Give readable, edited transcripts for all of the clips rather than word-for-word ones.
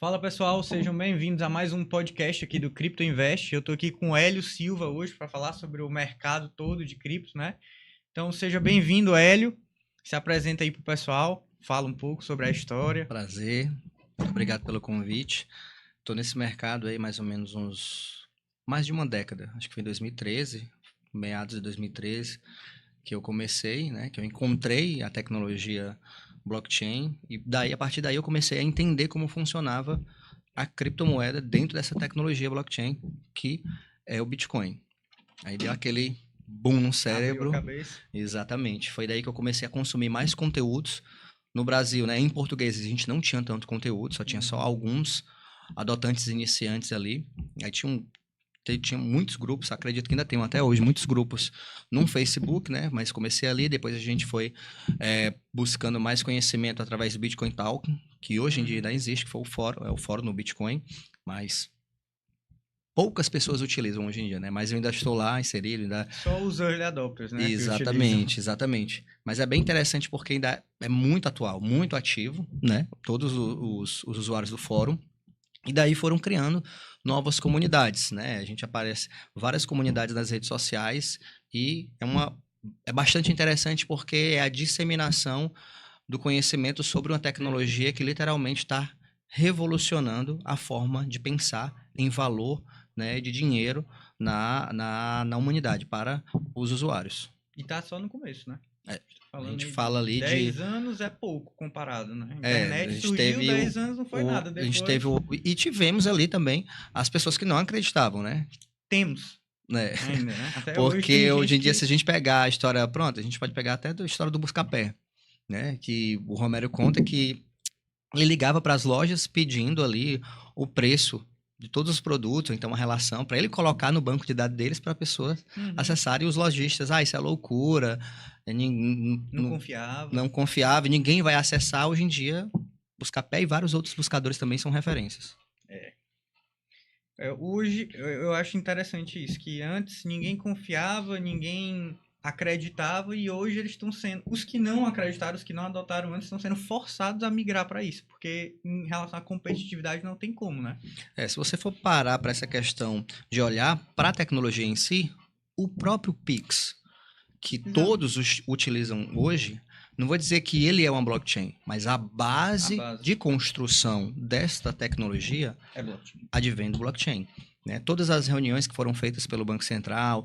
Fala pessoal, sejam bem-vindos a mais um podcast aqui do Cripto Invest. Eu estou aqui com o Hélio Silva hoje para falar sobre o mercado todo de criptos, né? Então seja bem-vindo, Hélio. Se apresenta aí pro pessoal, fala um pouco sobre a história. Prazer, muito obrigado pelo convite. Estou nesse mercado aí mais ou menos mais de uma década, acho que foi em 2013, meados de 2013, que eu comecei, né, que eu encontrei a tecnologia blockchain e a partir daí eu comecei a entender como funcionava a criptomoeda dentro dessa tecnologia blockchain, que é o Bitcoin. Aí deu aquele boom no cérebro. Abriu a cabeça. Exatamente. Foi daí que eu comecei a consumir mais conteúdos. No Brasil, né, em português, a gente não tinha tanto conteúdo, só tinha só alguns adotantes iniciantes ali. Aí tinha muitos grupos, acredito que ainda tem até hoje, muitos grupos no Facebook, né? Mas comecei ali, depois a gente foi buscando mais conhecimento através do Bitcoin Talk, que hoje em dia ainda existe, que foi o fórum no Bitcoin, mas poucas pessoas utilizam hoje em dia, né? Mas eu ainda estou lá inserido, ainda... Só os early adopters, né? Exatamente, exatamente. Mas é bem interessante porque ainda é muito atual, muito ativo, né? Todos os usuários do fórum. E daí foram criando novas comunidades, né? A gente aparece várias comunidades nas redes sociais e é bastante interessante porque é a disseminação do conhecimento sobre uma tecnologia que literalmente está revolucionando a forma de pensar em valor, né, de dinheiro na humanidade para os usuários. E tá só no começo, né? A gente fala ali 10 anos é pouco comparado, né? A a internet gente surgiu, teve 10 anos não foi nada. a Depois gente teve e tivemos ali também as pessoas que não acreditavam, né? temos Né? ainda, né? Até hoje Porque tem hoje em gente dia, que... se a gente pegar a história, pronto, a gente pode pegar até a história do Buscapé, né? Que o Romero conta que ele ligava para as lojas pedindo ali o preço de todos os produtos, então a relação, para ele colocar no banco de dados deles para pessoas acessarem os lojistas. Ah, isso é loucura, Não confiava. não confiava, e ninguém vai acessar. Hoje em dia, Buscapé e vários outros buscadores também são referências. Hoje eu acho interessante isso, que antes ninguém confiava, ninguém acreditava e hoje eles estão sendo, os que não acreditaram, os que não adotaram antes estão sendo forçados a migrar para isso, porque em relação à competitividade não tem como, né? Se você for parar para essa questão de olhar para a tecnologia em si, o próprio Pix, que todos utilizam hoje, não vou dizer que ele é uma blockchain, mas a base de construção desta tecnologia advém do blockchain. Né? Todas as reuniões que foram feitas pelo Banco Central,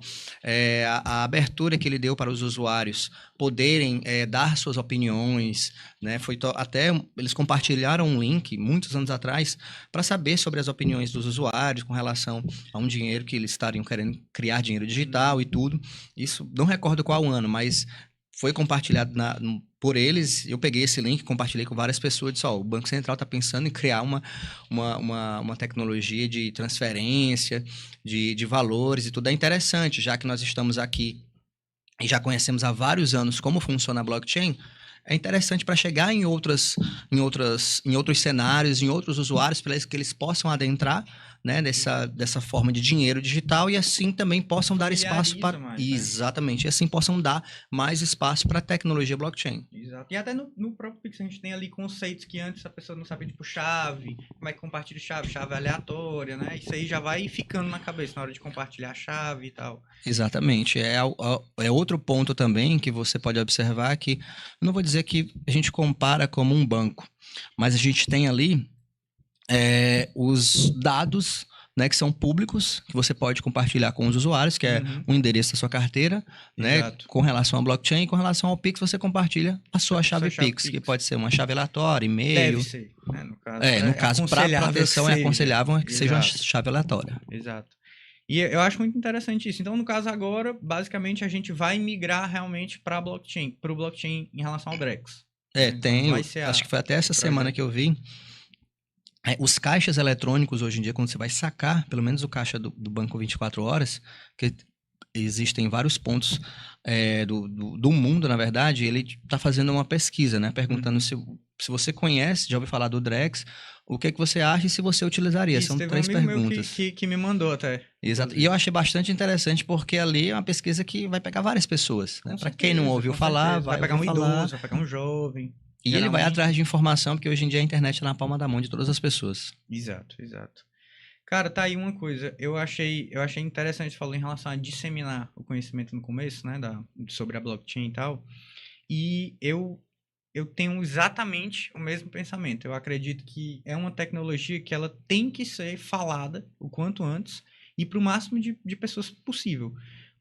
a abertura que ele deu para os usuários poderem dar suas opiniões, né? Até eles compartilharam um link muitos anos atrás para saber sobre as opiniões dos usuários com relação a um dinheiro que eles estariam querendo criar, dinheiro digital e tudo. Isso, não recordo qual ano, mas foi compartilhado por eles. Eu peguei esse link, compartilhei com várias pessoas e disse, o Banco Central está pensando em criar uma tecnologia de transferência, de valores e tudo. É interessante, já que nós estamos aqui e já conhecemos há vários anos como funciona a blockchain, é interessante para chegar em outros cenários, em outros usuários, para que eles possam adentrar, né, dessa forma de dinheiro digital e assim também possam dar espaço para... mais, Exatamente, e assim possam dar mais espaço para a tecnologia blockchain. Exato. E até no próprio Pix a gente tem ali conceitos que antes a pessoa não sabia, tipo chave, como é que compartilha chave aleatória, né? Isso aí já vai ficando na cabeça na hora de compartilhar a chave e tal. Exatamente. É outro ponto também que você pode observar que, não vou dizer que a gente compara como um banco, mas a gente tem ali os dados, né, que são públicos, que você pode compartilhar com os usuários, que é o endereço da sua carteira, né, com relação ao blockchain, e com relação ao Pix, você compartilha a sua chave Pix, que pode ser uma chave aleatória, e-mail. Deve ser, né, no caso, para proteção é aconselhável que seja uma chave aleatória. Exato. E eu acho muito interessante isso. Então, no caso agora, basicamente, a gente vai migrar realmente para o blockchain em relação ao Drex. Acho que foi até essa semana que eu vi. Os caixas eletrônicos, hoje em dia, quando você vai sacar, pelo menos o caixa do Banco 24 Horas, que existem vários pontos do mundo, na verdade, ele está fazendo uma pesquisa, né? Perguntando se você conhece, já ouviu falar do Drex, o que você acha e se você utilizaria. São 3 perguntas. Que me mandou até. Exato. E eu achei bastante interessante porque ali é uma pesquisa que vai pegar várias pessoas. Né? Para quem não ouviu falar, vai pegar um idoso, vai pegar um jovem. E ele vai Geralmente. atrás de informação, porque hoje em dia a internet é na palma da mão de todas as pessoas. Exato, exato. Cara, tá aí uma coisa. Eu achei interessante, você falou em relação a disseminar o conhecimento no começo, né, sobre a blockchain e tal. E eu tenho exatamente o mesmo pensamento. Eu acredito que é uma tecnologia que ela tem que ser falada o quanto antes e para o máximo de pessoas possível,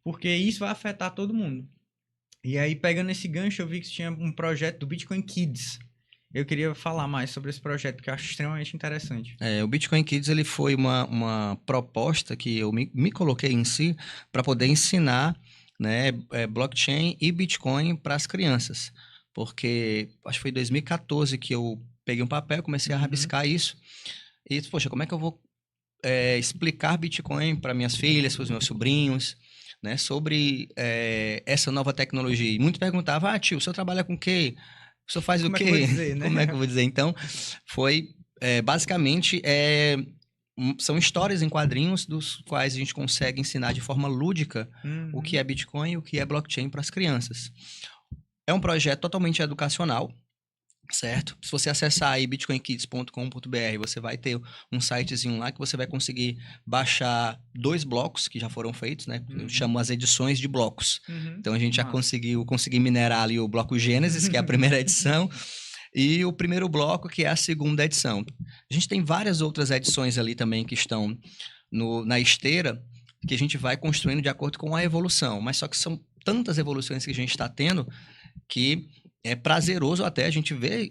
porque isso vai afetar todo mundo. E aí, pegando esse gancho, eu vi que tinha um projeto do Bitcoin Kids. Eu queria falar mais sobre esse projeto, que eu acho extremamente interessante. O Bitcoin Kids ele foi uma proposta que eu me coloquei em si para poder ensinar, né, blockchain e Bitcoin para as crianças. Porque acho que foi em 2014 que eu peguei um papel, comecei a Uhum. rabiscar isso. E, poxa, como é que eu vou explicar Bitcoin para minhas filhas, para os meus sobrinhos, né, sobre essa nova tecnologia? E muito perguntava, tio, o senhor trabalha com o quê? O senhor faz o Como é que eu vou quê? dizer, né? Como é que eu vou dizer? Então, foi basicamente são histórias em quadrinhos dos quais a gente consegue ensinar de forma lúdica o que Uhum. é Bitcoin e o que é blockchain para as crianças. É um projeto totalmente educacional, certo? Se você acessar aí bitcoinkids.com.br, você vai ter um sitezinho lá que você vai conseguir baixar 2 blocos que já foram feitos, né? Eu Uhum. chamo as edições de blocos. Uhum. Então a gente já Massa. consegui minerar ali o bloco Gênesis, que é a primeira edição, e o primeiro bloco, que é a segunda edição. A gente tem várias outras edições ali também que estão na esteira, que a gente vai construindo de acordo com a evolução, mas só que são tantas evoluções que a gente está tendo que é prazeroso até a gente ver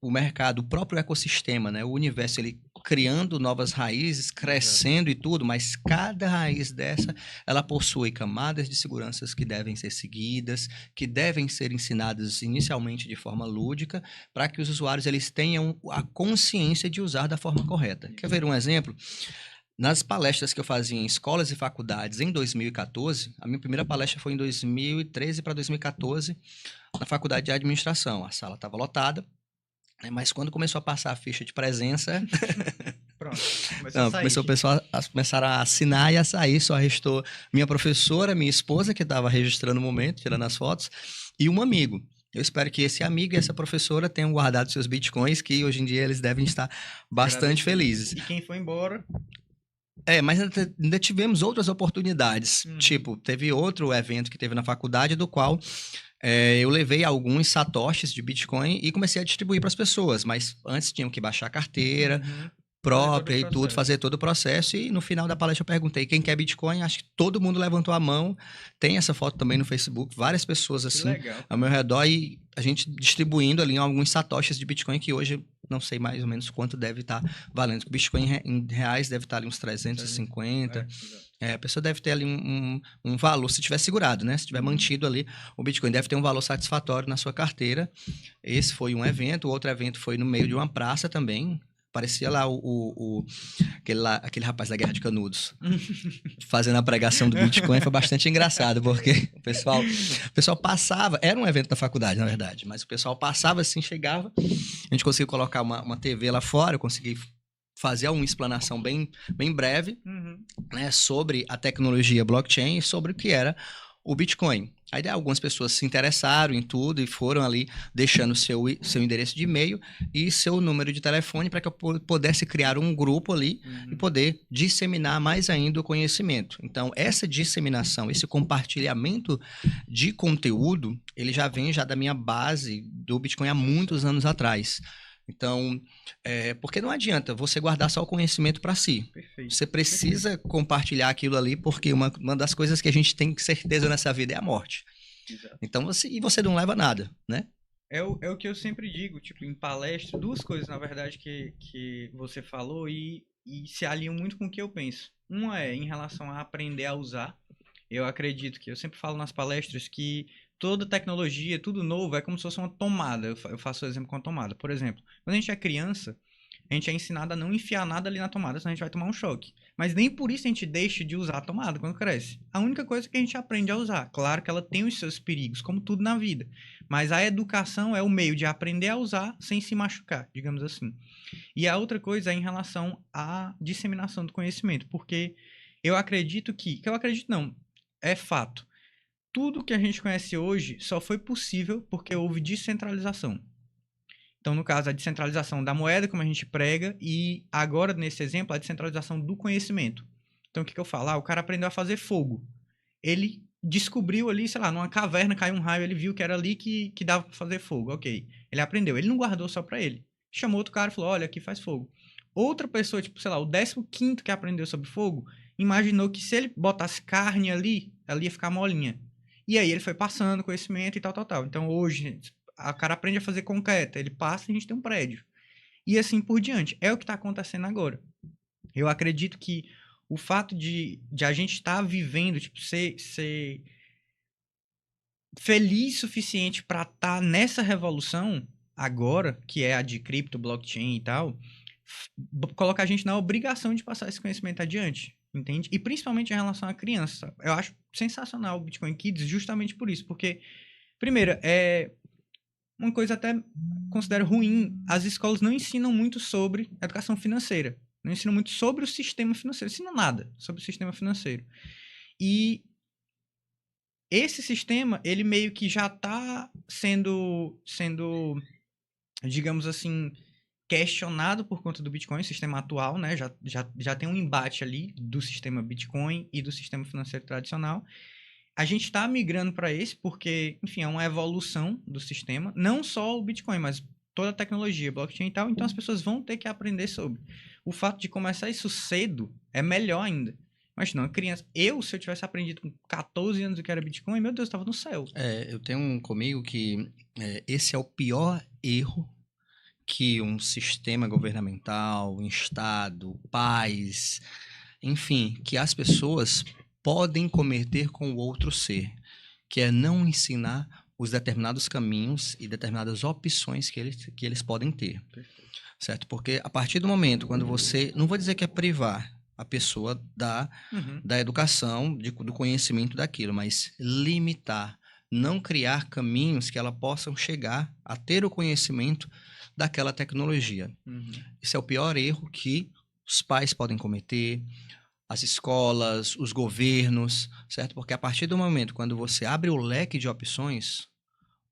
o mercado, o próprio ecossistema, né? O universo, ele criando novas raízes, crescendo e tudo, mas cada raiz dessa, ela possui camadas de seguranças que devem ser seguidas, que devem ser ensinadas inicialmente de forma lúdica, para que os usuários eles tenham a consciência de usar da forma correta. Quer ver um exemplo? Nas palestras que eu fazia em escolas e faculdades em 2014, a minha primeira palestra foi em 2013 para 2014, na faculdade de administração. A sala estava lotada, né, mas quando começou a passar a ficha de presença, Pronto. Começou a não, sair. começou o pessoal começaram a assinar e a sair, só restou minha professora, minha esposa, que estava registrando o momento, tirando as fotos, e um amigo. Eu espero que esse amigo e essa professora tenham guardado seus bitcoins, que hoje em dia eles devem estar bastante Agradecidos. felizes. E quem foi embora? Mas ainda tivemos outras oportunidades. Uhum. Tipo, teve outro evento que teve na faculdade, do qual eu levei alguns satoshis de Bitcoin e comecei a distribuir para as pessoas. Mas antes tinham que baixar a carteira Uhum. Fazer todo o própria e tudo, processo. fazer todo o processo. E no final da palestra eu perguntei quem quer Bitcoin. Acho que todo mundo levantou a mão. Tem essa foto também no Facebook. Várias pessoas Que assim legal, ao cara. meu redor e a gente distribuindo ali alguns satoshis de Bitcoin que hoje não sei mais ou menos quanto deve estar valendo. O Bitcoin em reais deve estar ali uns 350. Exato. A pessoa deve ter ali um valor, se tiver segurado, né? Se tiver mantido ali, o Bitcoin deve ter um valor satisfatório na sua carteira. Esse foi um evento. O outro evento foi no meio de uma praça também. Parecia lá aquele rapaz da Guerra de Canudos fazendo a pregação do Bitcoin. Foi bastante engraçado, porque o pessoal passava. Era um evento da faculdade, na verdade, mas o pessoal passava assim, chegava. A gente conseguiu colocar uma TV lá fora, eu consegui fazer uma explanação bem, bem breve, Uhum. né, sobre a tecnologia blockchain e sobre o que era o Bitcoin. Aí algumas pessoas se interessaram em tudo e foram ali deixando seu endereço de e-mail e seu número de telefone para que eu pudesse criar um grupo ali e poder disseminar mais ainda o conhecimento. Então, essa disseminação, esse compartilhamento de conteúdo, ele já vem já da minha base do Bitcoin há muitos anos atrás. Então, porque não adianta você guardar só o conhecimento para si. Perfeito. Você precisa compartilhar aquilo ali, porque uma das coisas que a gente tem certeza nessa vida é a morte. Exato. Então, você não leva nada, né? É o que eu sempre digo, tipo, em palestra, duas coisas, na verdade, que você falou e se alinham muito com o que eu penso. Uma é em relação a aprender a usar. Eu acredito que, eu sempre falo nas palestras que toda tecnologia, tudo novo, é como se fosse uma tomada. Eu faço o exemplo com a tomada. Por exemplo, quando a gente é criança, a gente é ensinado a não enfiar nada ali na tomada, senão a gente vai tomar um choque. Mas nem por isso a gente deixa de usar a tomada quando cresce. A única coisa que a gente aprende a usar. Claro que ela tem os seus perigos, como tudo na vida. Mas a educação é o meio de aprender a usar sem se machucar, digamos assim. E a outra coisa é em relação à disseminação do conhecimento. Porque eu acredito que eu acredito não, é fato. Tudo que a gente conhece hoje só foi possível porque houve descentralização. Então, no caso, a descentralização da moeda, como a gente prega, e agora, nesse exemplo, a descentralização do conhecimento. Então, o que eu falo? O cara aprendeu a fazer fogo. Ele descobriu ali, sei lá, numa caverna, caiu um raio, ele viu que era ali que dava pra fazer fogo, ok. Ele aprendeu, ele não guardou só pra ele. Chamou outro cara e falou, olha, aqui faz fogo. Outra pessoa, tipo, sei lá, o 15º que aprendeu sobre fogo, imaginou que se ele botasse carne ali, ela ia ficar molinha. E aí ele foi passando conhecimento e tal, tal, tal. Então hoje, o cara aprende a fazer concreto, ele passa e a gente tem um prédio. E assim por diante. É o que está acontecendo agora. Eu acredito que o fato de a gente estar vivendo, tipo, ser feliz o suficiente para estar nessa revolução agora, que é a de cripto, blockchain e tal, colocar a gente na obrigação de passar esse conhecimento adiante, entende? E principalmente em relação à criança. Eu acho sensacional o Bitcoin Kids justamente por isso, porque, primeiro, é uma coisa até considero ruim, as escolas não ensinam muito sobre educação financeira, não ensinam muito sobre o sistema financeiro, ensinam nada sobre o sistema financeiro. E esse sistema, ele meio que já está sendo, digamos assim, questionado por conta do Bitcoin, o sistema atual, né? Já tem um embate ali do sistema Bitcoin e do sistema financeiro tradicional. A gente está migrando para esse porque, enfim, é uma evolução do sistema. Não só o Bitcoin, mas toda a tecnologia, blockchain e tal. Então as pessoas vão ter que aprender sobre. O fato de começar isso cedo é melhor ainda. Mas não, criança. Se eu tivesse aprendido com 14 anos o que era Bitcoin, meu Deus, eu estava no céu. Eu tenho comigo que esse é o pior erro que um sistema governamental, um Estado, pais, enfim, que as pessoas podem cometer com o outro ser, que é não ensinar os determinados caminhos e determinadas opções que eles podem ter, certo? Porque a partir do momento quando você, não vou dizer que é privar a pessoa da educação, do conhecimento daquilo, mas limitar, não criar caminhos que ela possam chegar a ter o conhecimento daquela tecnologia. Esse é o pior erro que os pais podem cometer, as escolas, os governos, certo? Porque a partir do momento quando você abre o leque de opções,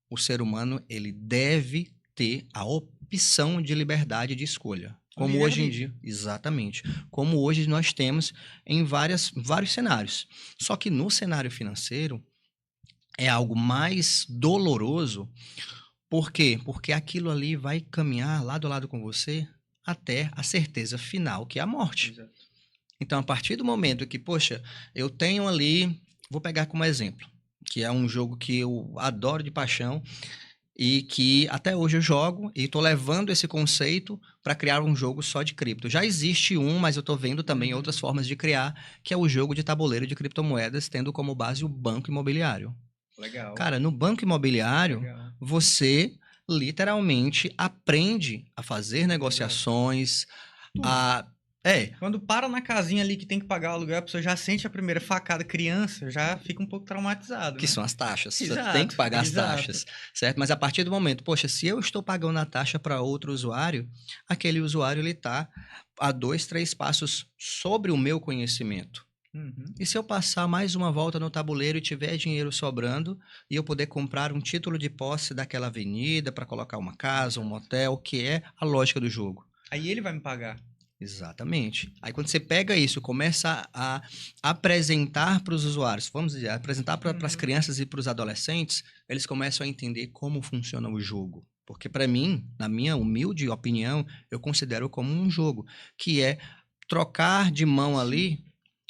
o ser humano ele deve ter a opção de liberdade de escolha. Como hoje em dia, exatamente. Como hoje nós temos em vários cenários. Só que no cenário financeiro é algo mais doloroso. Por quê? Porque aquilo ali vai caminhar lado a lado com você até a certeza final, que é a morte. Exato. Então, a partir do momento que, poxa, eu tenho ali, vou pegar como exemplo, que é um jogo que eu adoro de paixão e que até hoje eu jogo e estou levando esse conceito para criar um jogo só de cripto. Já existe um, mas eu estou vendo também outras formas de criar, que é o jogo de tabuleiro de criptomoedas, tendo como base o banco imobiliário. Legal. Cara, no banco imobiliário, você literalmente aprende a fazer negociações, Quando para na casinha ali que tem que pagar o aluguel, a pessoa já sente a primeira facada, criança, já fica um pouco traumatizado. Que são as taxas. Exato, você tem que pagar as taxas, certo? Mas a partir do momento, poxa, se eu estou pagando a taxa para outro usuário, aquele usuário ele está a 2, 3 passos sobre o meu conhecimento. E se eu passar mais uma volta no tabuleiro e tiver dinheiro sobrando e eu poder comprar um título de posse daquela avenida para colocar uma casa, um motel, que é a lógica do jogo. Aí ele vai me pagar. Exatamente. Aí quando você pega isso, começa a apresentar para os usuários, vamos dizer, apresentar para as crianças e para os adolescentes, eles começam a entender como funciona o jogo. Porque para mim, na minha humilde opinião, eu considero como um jogo, que é trocar de mão ali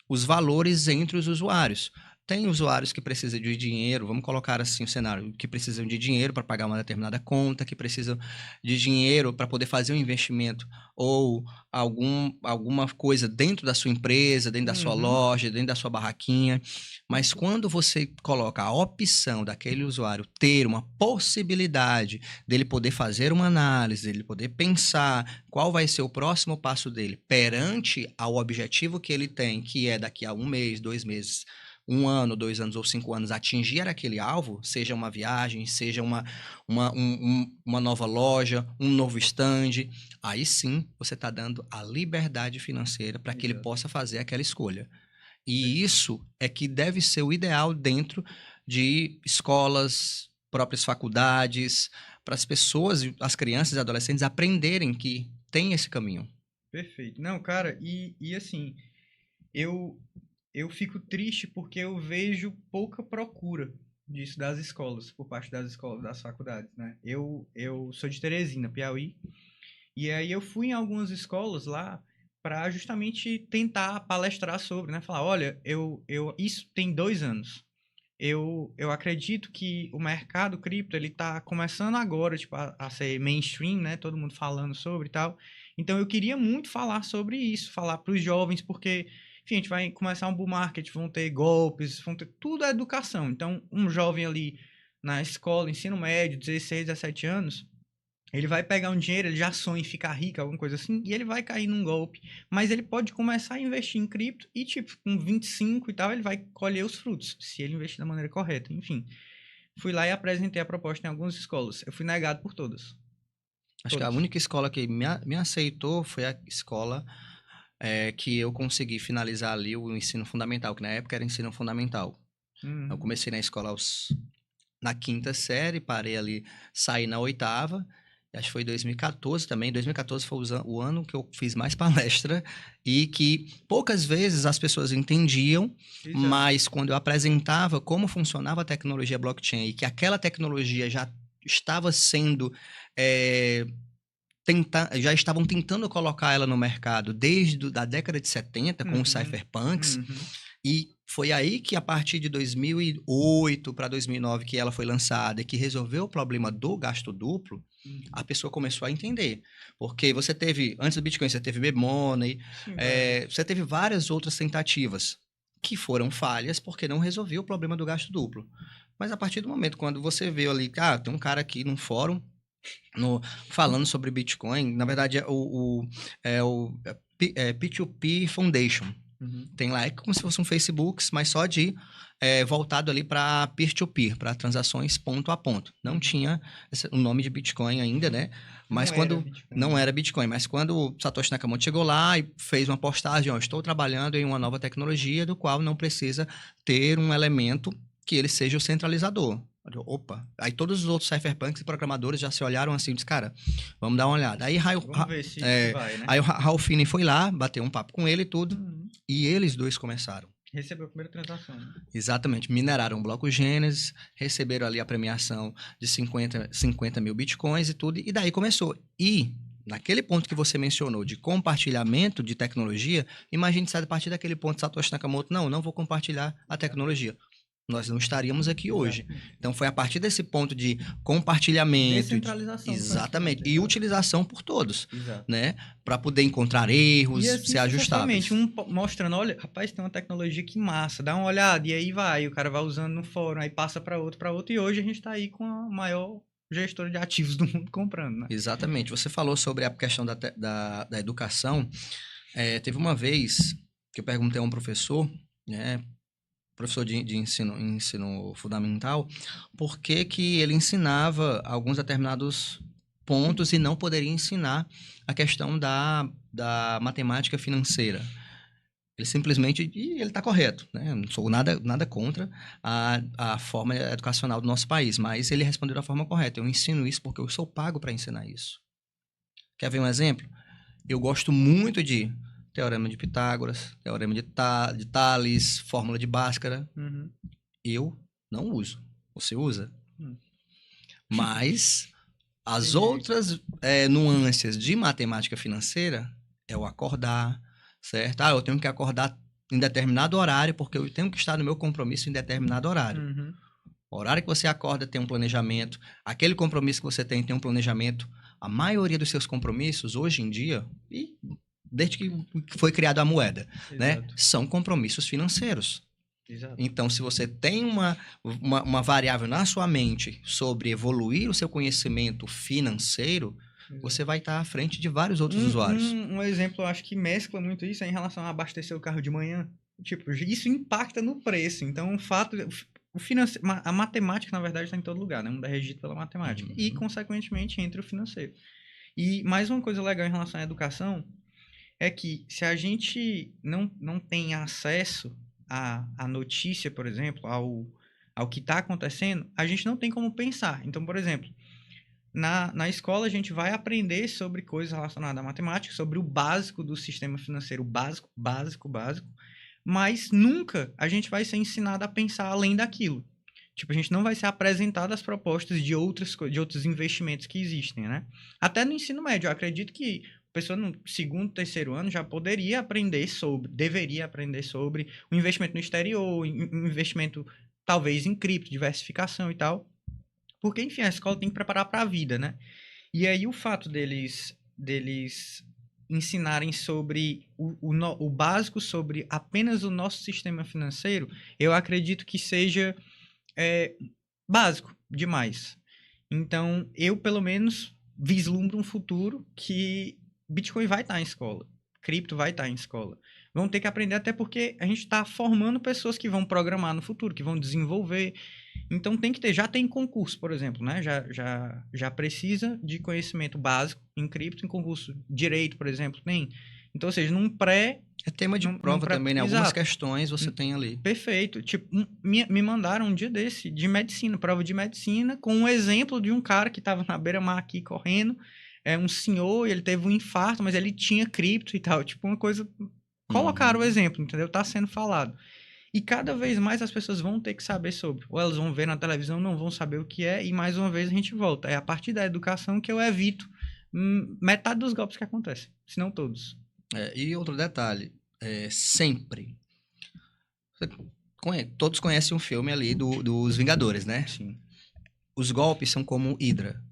os valores entre os usuários. Tem usuários que precisam de dinheiro, vamos colocar assim o cenário, que precisam de dinheiro para pagar uma determinada conta, que precisam de dinheiro para poder fazer um investimento ou alguma coisa dentro da sua empresa, dentro da sua loja, dentro da sua barraquinha. Mas quando você coloca a opção daquele usuário ter uma possibilidade dele poder fazer uma análise, dele poder pensar qual vai ser o próximo passo dele perante ao objetivo que ele tem, que é daqui a 1 mês, 2 meses, 1 ano, 2 anos ou 5 anos atingir aquele alvo, seja uma viagem, seja uma nova loja, um novo stand, aí sim você está dando a liberdade financeira para que ele possa fazer aquela escolha. E isso é que deve ser o ideal dentro de escolas, próprias faculdades, para as pessoas, as crianças e adolescentes aprenderem que tem esse caminho. Perfeito. Não, cara, e assim, eu, eu fico triste porque eu vejo pouca procura disso das escolas, por parte das escolas, das faculdades, né? Eu sou de Teresina, Piauí, e aí eu fui em algumas escolas lá para justamente tentar palestrar sobre, né? Falar, olha, isso tem 2 anos. Eu acredito que o mercado cripto ele tá começando agora, tipo, a ser mainstream, né? Todo mundo falando sobre e tal. Então eu queria muito falar sobre isso, falar para os jovens, porque, enfim, a gente vai começar um bull market, vão ter golpes, vão ter tudo é educação. Então, um jovem ali na escola, ensino médio, 16, 17 anos, ele vai pegar um dinheiro, ele já sonha em ficar rico, alguma coisa assim, e ele vai cair num golpe. Mas ele pode começar a investir em cripto e, tipo, com 25 e tal, ele vai colher os frutos, se ele investir da maneira correta. Enfim, fui lá e apresentei a proposta em algumas escolas. Eu fui negado por todas. Acho que a Todas. única escola que me aceitou foi a escola que eu consegui finalizar ali o ensino fundamental, que na época era ensino fundamental. Eu Uhum. comecei na escola na quinta série, parei ali, saí na oitava. Acho que foi 2014 também. 2014 foi o ano que eu fiz mais palestra e que poucas vezes as pessoas entendiam, Exato. mas quando eu apresentava como funcionava a tecnologia blockchain e que aquela tecnologia já estava sendo já estavam tentando colocar ela no mercado desde a década de 70 com os Uhum. cypherpunks, Uhum. e foi aí que a partir de 2008 para 2009 que ela foi lançada e que resolveu o problema do gasto duplo, Uhum. a pessoa começou a entender. Porque você teve, antes do Bitcoin, você teve Money, Sim, várias. você teve várias outras tentativas que foram falhas porque não resolveu o problema do gasto duplo. Mas a partir do momento quando você vê ali, tem um cara aqui num fórum falando sobre Bitcoin, na verdade é o P2P Foundation. Uhum. Tem lá, é como se fosse um Facebook, mas só voltado ali para peer-to-peer, para transações ponto a ponto. Não Uhum. tinha o nome de Bitcoin ainda, né? Mas Não era quando Bitcoin, não né? era Bitcoin, mas quando o Satoshi Nakamoto chegou lá e fez uma postagem, ó, estou trabalhando em uma nova tecnologia do qual não precisa ter um elemento que ele seja o centralizador. Opa! Aí todos os outros cypherpunks e programadores já se olharam assim e disseram, cara, vamos dar uma olhada. Vamos ver se vai, né? Aí o Ralph Finney foi lá, bateu um papo com ele e tudo, Uhum. e eles dois começaram. Recebeu a primeira transação, né? Exatamente, mineraram o bloco Gênesis, receberam ali a premiação de 50 mil bitcoins e tudo, e daí começou. E, naquele ponto que você mencionou de compartilhamento de tecnologia, imagine se a partir daquele ponto Satoshi Nakamoto, não vou compartilhar a tecnologia. Nós não estaríamos aqui hoje. Exatamente. Então, foi a partir desse ponto de compartilhamento, Descentralização do exatamente, conhecimento, e exato. utilização por todos, Exato. né? Para poder encontrar E erros, assim ser sucessivamente, ajustáveis. mostrando, olha, rapaz, tem uma tecnologia que massa, dá uma olhada, e aí vai, o cara vai usando no fórum, aí passa para outro, e hoje a gente tá aí com a maior gestora de ativos do mundo comprando, né? Exatamente. Você falou sobre a questão da educação. Teve uma vez que eu perguntei a um professor, né, professor de ensino fundamental, por que que ele ensinava alguns determinados pontos e não poderia ensinar a questão da matemática financeira. Ele simplesmente, e ele está correto, né? Eu não sou nada contra a forma educacional do nosso país, mas ele respondeu da forma correta. Eu ensino isso porque eu sou pago para ensinar isso. Quer ver um exemplo? Eu gosto muito de Teorema de Pitágoras, Teorema de Tales, Fórmula de Bhaskara. Uhum. Eu não uso. Você usa? Hum. Mas as Entendi. outras nuances de matemática financeira é o acordar, certo? Eu tenho que acordar em determinado horário porque eu tenho que estar no meu compromisso em determinado horário. Uhum. O horário que você acorda tem um planejamento, aquele compromisso que você tem um planejamento. A maioria dos seus compromissos, hoje em dia, e desde que foi criada a moeda, né, Exato. são compromissos financeiros. Exato. Então, se você tem uma variável na sua mente sobre evoluir o seu conhecimento financeiro, Exato. você vai estar à frente de vários outros usuários. Um exemplo, eu acho que mescla muito isso é em relação a abastecer o carro de manhã. Tipo, isso impacta no preço. Então, o fato, a matemática, na verdade, está em todo lugar, né? O mundo é regido pela matemática. E, Uhum. consequentemente, entra o financeiro. E mais uma coisa legal em relação à educação é que se a gente não tem acesso à notícia, por exemplo, ao que está acontecendo, a gente não tem como pensar. Então, por exemplo, na escola a gente vai aprender sobre coisas relacionadas à matemática, sobre o básico do sistema financeiro, básico, mas nunca a gente vai ser ensinado a pensar além daquilo. Tipo, a gente não vai ser apresentado as propostas de outros investimentos que existem, né? Até no ensino médio, eu acredito que a pessoa no segundo, terceiro ano já deveria aprender sobre o investimento no exterior, um investimento talvez em cripto, diversificação e tal. Porque, enfim, a escola tem que preparar para a vida, né? E aí o fato deles ensinarem sobre o básico, sobre apenas o nosso sistema financeiro, eu acredito que seja básico demais. Então, eu, pelo menos, vislumbro um futuro que Bitcoin vai estar em escola, cripto vai estar em escola. Vão ter que aprender, até porque a gente está formando pessoas que vão programar no futuro, que vão desenvolver. Então, tem que ter, já tem concurso, por exemplo, né? Já precisa de conhecimento básico em cripto, em concurso. Direito, por exemplo, tem. Então, ou seja, num pré... É tema de prova também, né? Algumas Exato. questões você tem ali. Perfeito. Tipo, me mandaram um dia desse, de medicina, prova de medicina, com um exemplo de um cara que estava na beira-mar aqui correndo, um senhor, e ele teve um infarto, mas ele tinha cripto e tal. Tipo, uma coisa... Colocaram o exemplo, entendeu? Tá sendo falado. E cada vez mais as pessoas vão ter que saber sobre. Ou elas vão ver na televisão, não vão saber o que é, e mais uma vez a gente volta. É a partir da educação que eu evito metade dos golpes que acontecem, se não todos. E outro detalhe, sempre... Todos conhecem um filme ali dos Vingadores, né? Sim. Os golpes são como Hidra.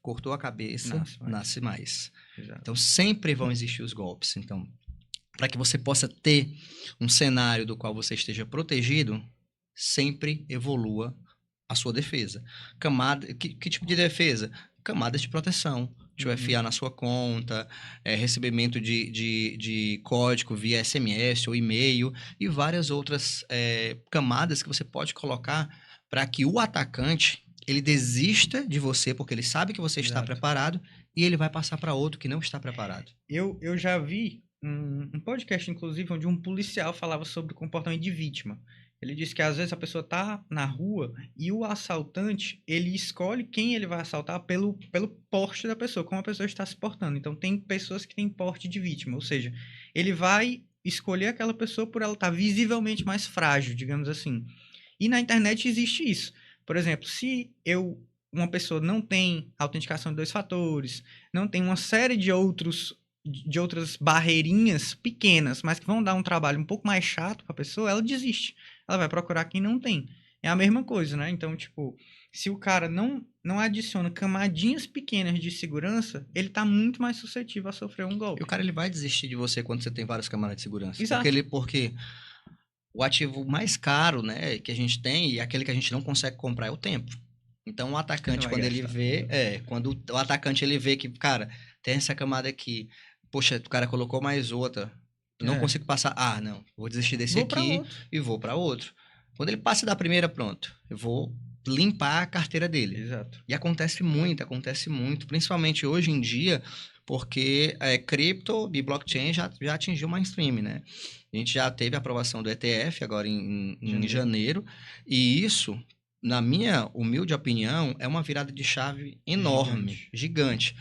Cortou a cabeça, Nasce mais. nasce mais. Exato. Então, sempre vão existir os golpes. Então, para que você possa ter um cenário do qual você esteja protegido, sempre evolua a sua defesa. Que tipo de defesa? Camadas de proteção. Tipo, FA na sua conta, recebimento de código via SMS ou e-mail e várias outras camadas que você pode colocar para que o atacante ele desista de você, porque ele sabe que você está preparado e ele vai passar para outro que não está preparado. Eu já vi um podcast, inclusive, onde um policial falava sobre o comportamento de vítima. Ele disse que às vezes a pessoa tá na rua e o assaltante, ele escolhe quem ele vai assaltar pelo porte da pessoa, como a pessoa está se portando. Então tem pessoas que têm porte de vítima, ou seja, ele vai escolher aquela pessoa por ela estar visivelmente mais frágil, digamos assim. E na internet existe isso. Por exemplo, se uma pessoa não tem autenticação de 2 fatores, não tem uma série de outras barreirinhas pequenas, mas que vão dar um trabalho um pouco mais chato para a pessoa, ela desiste. Ela vai procurar quem não tem. É a mesma coisa, né? Então, tipo, se o cara não adiciona camadinhas pequenas de segurança, ele tá muito mais suscetível a sofrer um golpe. E o cara, ele vai desistir de você quando você tem várias camadas de segurança. Exato. Porque o ativo mais caro, né, que a gente tem e aquele que a gente não consegue comprar é o tempo. Então, o atacante, quando ele vê... quando o atacante, ele vê que, cara, tem essa camada aqui, poxa, o cara colocou mais outra, não consigo passar, não, vou desistir desse aqui e vou para outro. Quando ele passa da primeira, pronto, eu vou limpar a carteira dele. Exato. E acontece muito, principalmente hoje em dia, porque cripto e blockchain já atingiu o mainstream, né? A gente já teve a aprovação do ETF agora em janeiro, e isso, na minha humilde opinião, é uma virada de chave enorme, gigante.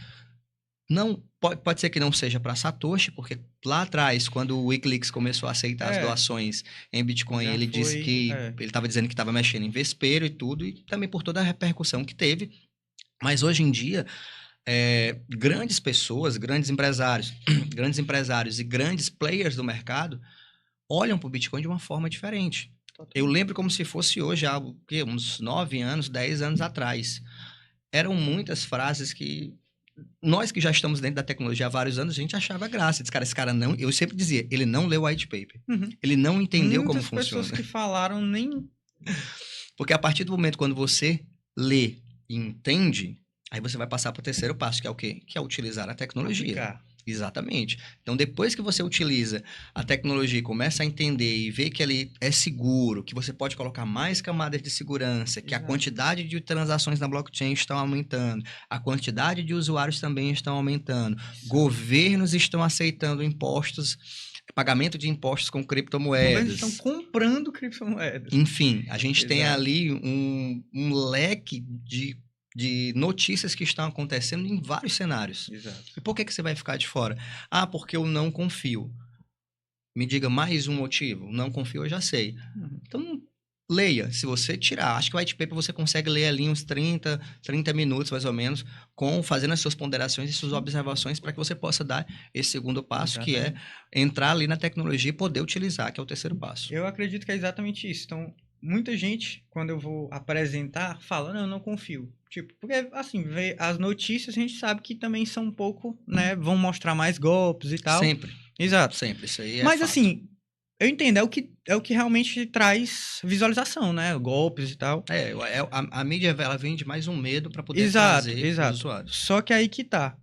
Não, pode ser que não seja para Satoshi, porque lá atrás, quando o Wikileaks começou a aceitar as doações em Bitcoin, ele disse que ele estava dizendo que estava mexendo em vespeiro e tudo, e também por toda a repercussão que teve. Mas hoje em dia, grandes pessoas, grandes empresários e grandes players do mercado olham para o Bitcoin de uma forma diferente. Eu lembro como se fosse hoje, uns 9 anos, 10 anos atrás. Eram muitas frases que nós que já estamos dentro da tecnologia há vários anos, a gente achava graça. Esse cara não... Eu sempre dizia, ele não leu o white paper. Ele não entendeu como funciona. Muitas pessoas que falaram nem... Porque a partir do momento quando você lê e entende, aí você vai passar para o terceiro passo, que é o quê? Que é utilizar a tecnologia. Aplicar. Exatamente. Então, depois que você utiliza a tecnologia e começa a entender e ver que ele é seguro, que você pode colocar mais camadas de segurança, que a quantidade de transações na blockchain estão aumentando, a quantidade de usuários também estão aumentando, governos estão aceitando impostos, pagamento de impostos com criptomoedas. Governos estão comprando criptomoedas. Enfim, a gente tem ali um leque de de notícias que estão acontecendo em vários cenários. Exato. E por que que você vai ficar de fora? Ah, porque eu não confio. Me diga mais um motivo. Não confio, eu já sei. Então, leia. Se você tirar, acho que o white paper você consegue ler ali uns 30 minutos, mais ou menos, fazendo as suas ponderações e suas observações para que você possa dar esse segundo passo, que é entrar ali na tecnologia e poder utilizar, que é o terceiro passo. Eu acredito que é exatamente isso. Então, muita gente, quando eu vou apresentar, fala, não, eu não confio. Tipo, porque, assim, ver as notícias, a gente sabe que também são um pouco, né, vão mostrar mais golpes e tal. Sempre. Exato. Sempre, isso aí é Mas, fato. assim, eu entendo, é o que realmente traz visualização, né, golpes e tal. A mídia, ela vende mais um medo para poder trazer os usuários. Só que aí que tá.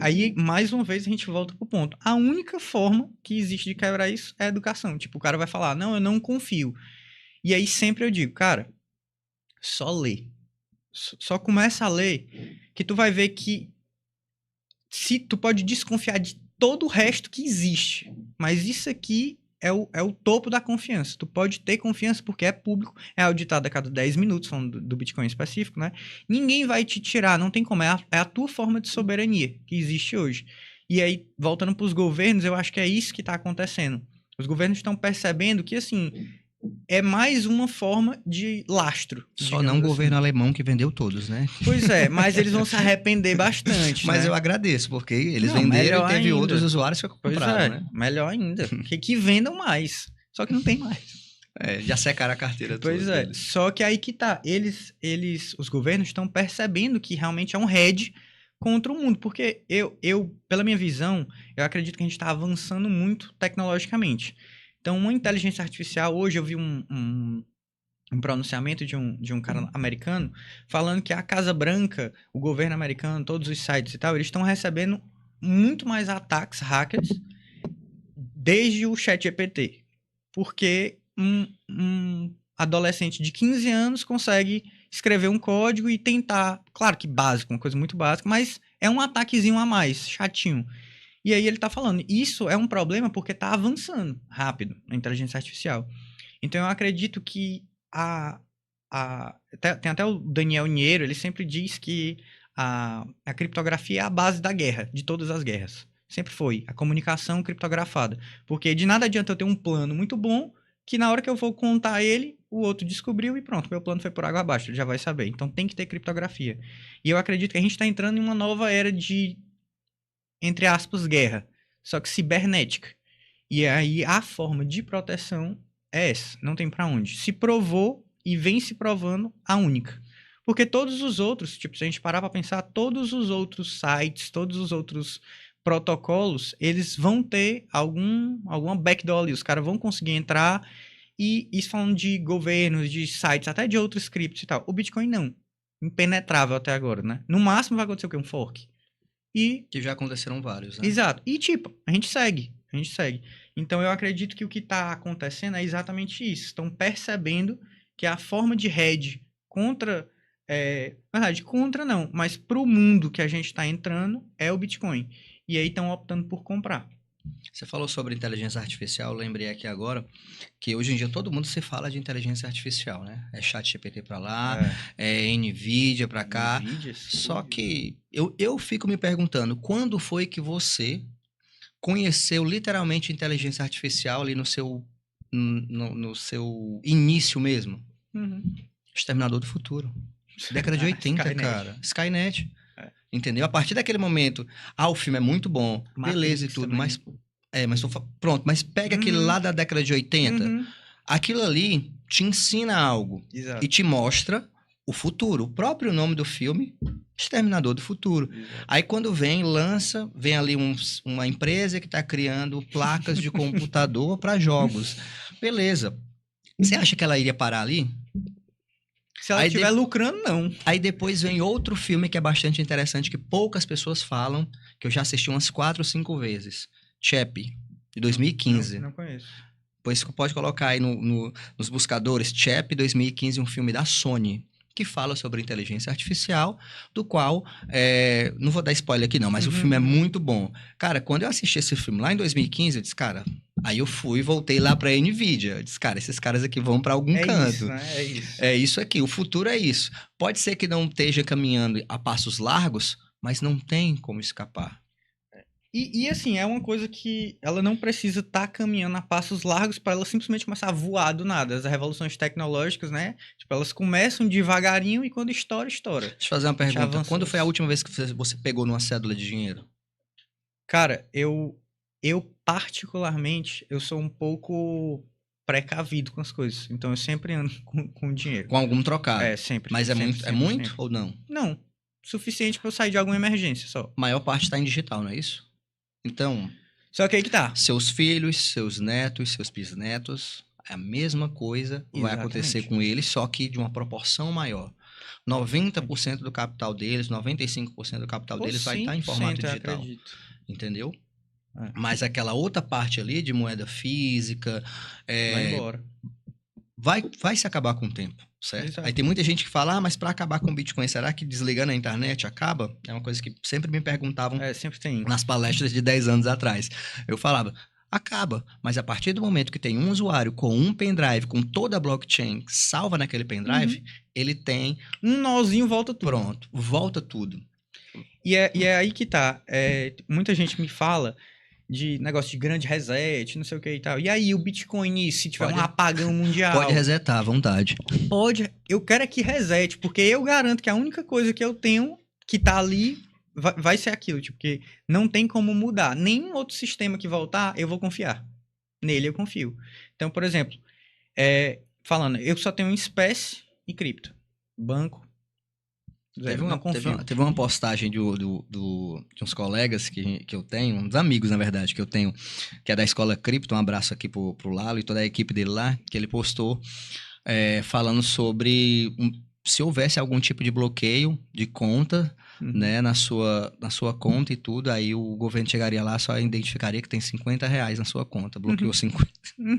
Aí, mais uma vez, a gente volta pro ponto. A única forma que existe de quebrar isso é a educação. Tipo, o cara vai falar, não, eu não confio. E aí sempre eu digo, cara, só lê. Só começa a ler que tu vai ver que se tu pode desconfiar de todo o resto que existe. Mas isso aqui é o topo da confiança. Tu pode ter confiança porque é público, é auditado a cada 10 minutos, falando do Bitcoin específico, né? Ninguém vai te tirar, não tem como. É a tua forma de soberania que existe hoje. E aí, voltando para os governos, eu acho que é isso que está acontecendo. Os governos estão percebendo que, assim, é mais uma forma de lastro. Só não o governo alemão que vendeu todos, né? Pois é, mas eles vão se arrepender bastante, Mas né? eu agradeço, porque eles venderam e teve outros usuários que compraram, né? Melhor ainda, que vendam mais. Só que não tem mais. Já secaram a carteira toda. Pois é, só que aí que tá. Os governos estão percebendo que realmente é um hedge contra o mundo. Porque pela minha visão, eu acredito que a gente está avançando muito tecnologicamente. Então, uma inteligência artificial, hoje eu vi um pronunciamento de um cara americano falando que a Casa Branca, o governo americano, todos os sites e tal, eles estão recebendo muito mais ataques hackers desde o ChatGPT. Porque um adolescente de 15 anos consegue escrever um código e tentar, claro que básico, uma coisa muito básica, mas é um ataquezinho a mais, chatinho. E aí ele tá falando, isso é um problema porque tá avançando rápido a inteligência artificial. Então eu acredito que tem até o Daniel Niero, ele sempre diz que a criptografia é a base da guerra, de todas as guerras. Sempre foi, a comunicação criptografada. Porque de nada adianta eu ter um plano muito bom, que na hora que eu vou contar ele, o outro descobriu e pronto, meu plano foi por água abaixo, ele já vai saber. Então tem que ter criptografia. E eu acredito que a gente está entrando em uma nova era de, entre aspas, guerra, só que cibernética. E aí a forma de proteção é essa, não tem pra onde. Se provou e vem se provando a única. Porque todos os outros, tipo, se a gente parar pra pensar, todos os outros sites, todos os outros protocolos, eles vão ter alguma backdoor ali, os caras vão conseguir entrar, e isso falando de governos, de sites, até de outros scripts e tal. O Bitcoin não. Impenetrável até agora, né? No máximo vai acontecer o quê? Um fork. Que já aconteceram vários, né? Exato. E tipo, a gente segue. Então eu acredito que o que está acontecendo é exatamente isso. Estão percebendo que a forma de hedge contra... na verdade, contra não, mas para o mundo que a gente está entrando é o Bitcoin. E aí estão optando por comprar. Você falou sobre inteligência artificial, eu lembrei aqui agora que hoje em dia todo mundo se fala de inteligência artificial, né? É ChatGPT para lá, é NVIDIA para cá. Só que eu fico me perguntando, quando foi que você conheceu literalmente inteligência artificial ali no seu início mesmo? Exterminador do Futuro. Década de 80, Skynet. Cara. Skynet. Entendeu? A partir daquele momento, o filme é muito bom, Matrix beleza e tudo, também. Mas pega aquele lá da década de 80, aquilo ali te ensina algo. Exato. E te mostra o futuro. O próprio nome do filme, Exterminador do Futuro. Exato. Aí quando vem ali uma empresa que está criando placas de computador para jogos. Beleza. Você acha que ela iria parar ali? Se ela estiver lucrando, não. Aí depois vem outro filme que é bastante interessante, que poucas pessoas falam, que eu já assisti umas 4 ou 5 vezes. Chappie, de 2015. Não conheço. Pois pode colocar aí nos buscadores, Chappie 2015, um filme da Sony, que fala sobre inteligência artificial, do qual, não vou dar spoiler aqui não, mas o filme é muito bom. Cara, quando eu assisti esse filme lá em 2015, eu disse, cara, Aí eu fui e voltei lá pra Nvidia. Eu disse, cara, esses caras aqui vão pra algum canto. Isso, né? É isso. É isso aqui, o futuro é isso. Pode ser que não esteja caminhando a passos largos, mas não tem como escapar. E assim, é uma coisa que ela não precisa estar caminhando a passos largos para ela simplesmente começar a voar do nada. As revoluções tecnológicas, né? Tipo, elas começam devagarinho e quando estoura, estoura. Deixa eu fazer uma A gente pergunta. avançou. Quando foi a última vez que você pegou numa cédula de dinheiro? Cara, eu particularmente, eu sou um pouco precavido com as coisas. Então eu sempre ando com dinheiro. Com algum trocado? É, sempre. Mas é sempre, muito, é sempre, muito sempre. ou não? Não. Suficiente pra eu sair de alguma emergência só. A maior parte está em digital, não é isso? Então, Só que aí que tá. seus filhos, seus netos, seus bisnetos, a mesma coisa vai acontecer Exatamente. com eles, só que de uma proporção maior. 90% do capital deles, 95% do capital Ou deles vai estar em 100%, formato eu digital. acredito. Entendeu? É. Mas aquela outra parte ali de moeda física Vai embora. vai se acabar com o tempo, certo? Exato. Aí tem muita gente que fala, mas para acabar com o Bitcoin, será que desligando a internet acaba? É uma coisa que sempre me perguntavam É, sempre tem. nas palestras de 10 anos atrás. Eu falava, acaba, mas a partir do momento que tem um usuário com um pendrive, com toda a blockchain salva naquele pendrive, ele tem, Um nozinho volta tudo. pronto, volta tudo. E é aí que tá. Muita gente me fala de negócio de grande reset, não sei o que e tal. E aí, o Bitcoin, se tiver Pode- um apagão mundial? Pode resetar à vontade. Pode. Eu quero é que resete, porque eu garanto que a única coisa que eu tenho que tá ali vai ser aquilo. Tipo, que não tem como mudar. Nenhum outro sistema que voltar, eu vou confiar. Nele eu confio. Então, por exemplo, falando, eu só tenho espécie e cripto. Banco. Zero, não confio. Teve uma postagem de uns colegas que eu tenho, uns amigos, na verdade, que eu tenho, que é da Escola Cripto, um abraço aqui pro Lalo e toda a equipe dele lá, que ele postou falando sobre se houvesse algum tipo de bloqueio de conta, né, na sua conta e tudo, aí o governo chegaria lá, só identificaria que tem R$50 na sua conta, bloqueou 50.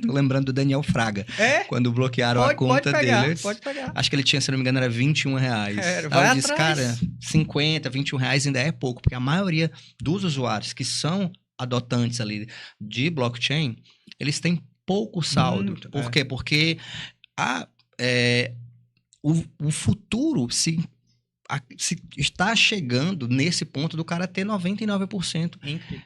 Tô lembrando do Daniel Fraga, quando bloquearam a conta dele. Pode pegar. Acho que ele tinha, se não me engano, era R$21. Vai eu disse, atrás. cara, 50, R$21 ainda é pouco, porque a maioria dos usuários que são adotantes ali de blockchain, eles têm pouco saldo. Muito, Por quê? Porque o futuro se está chegando nesse ponto do cara ter 99%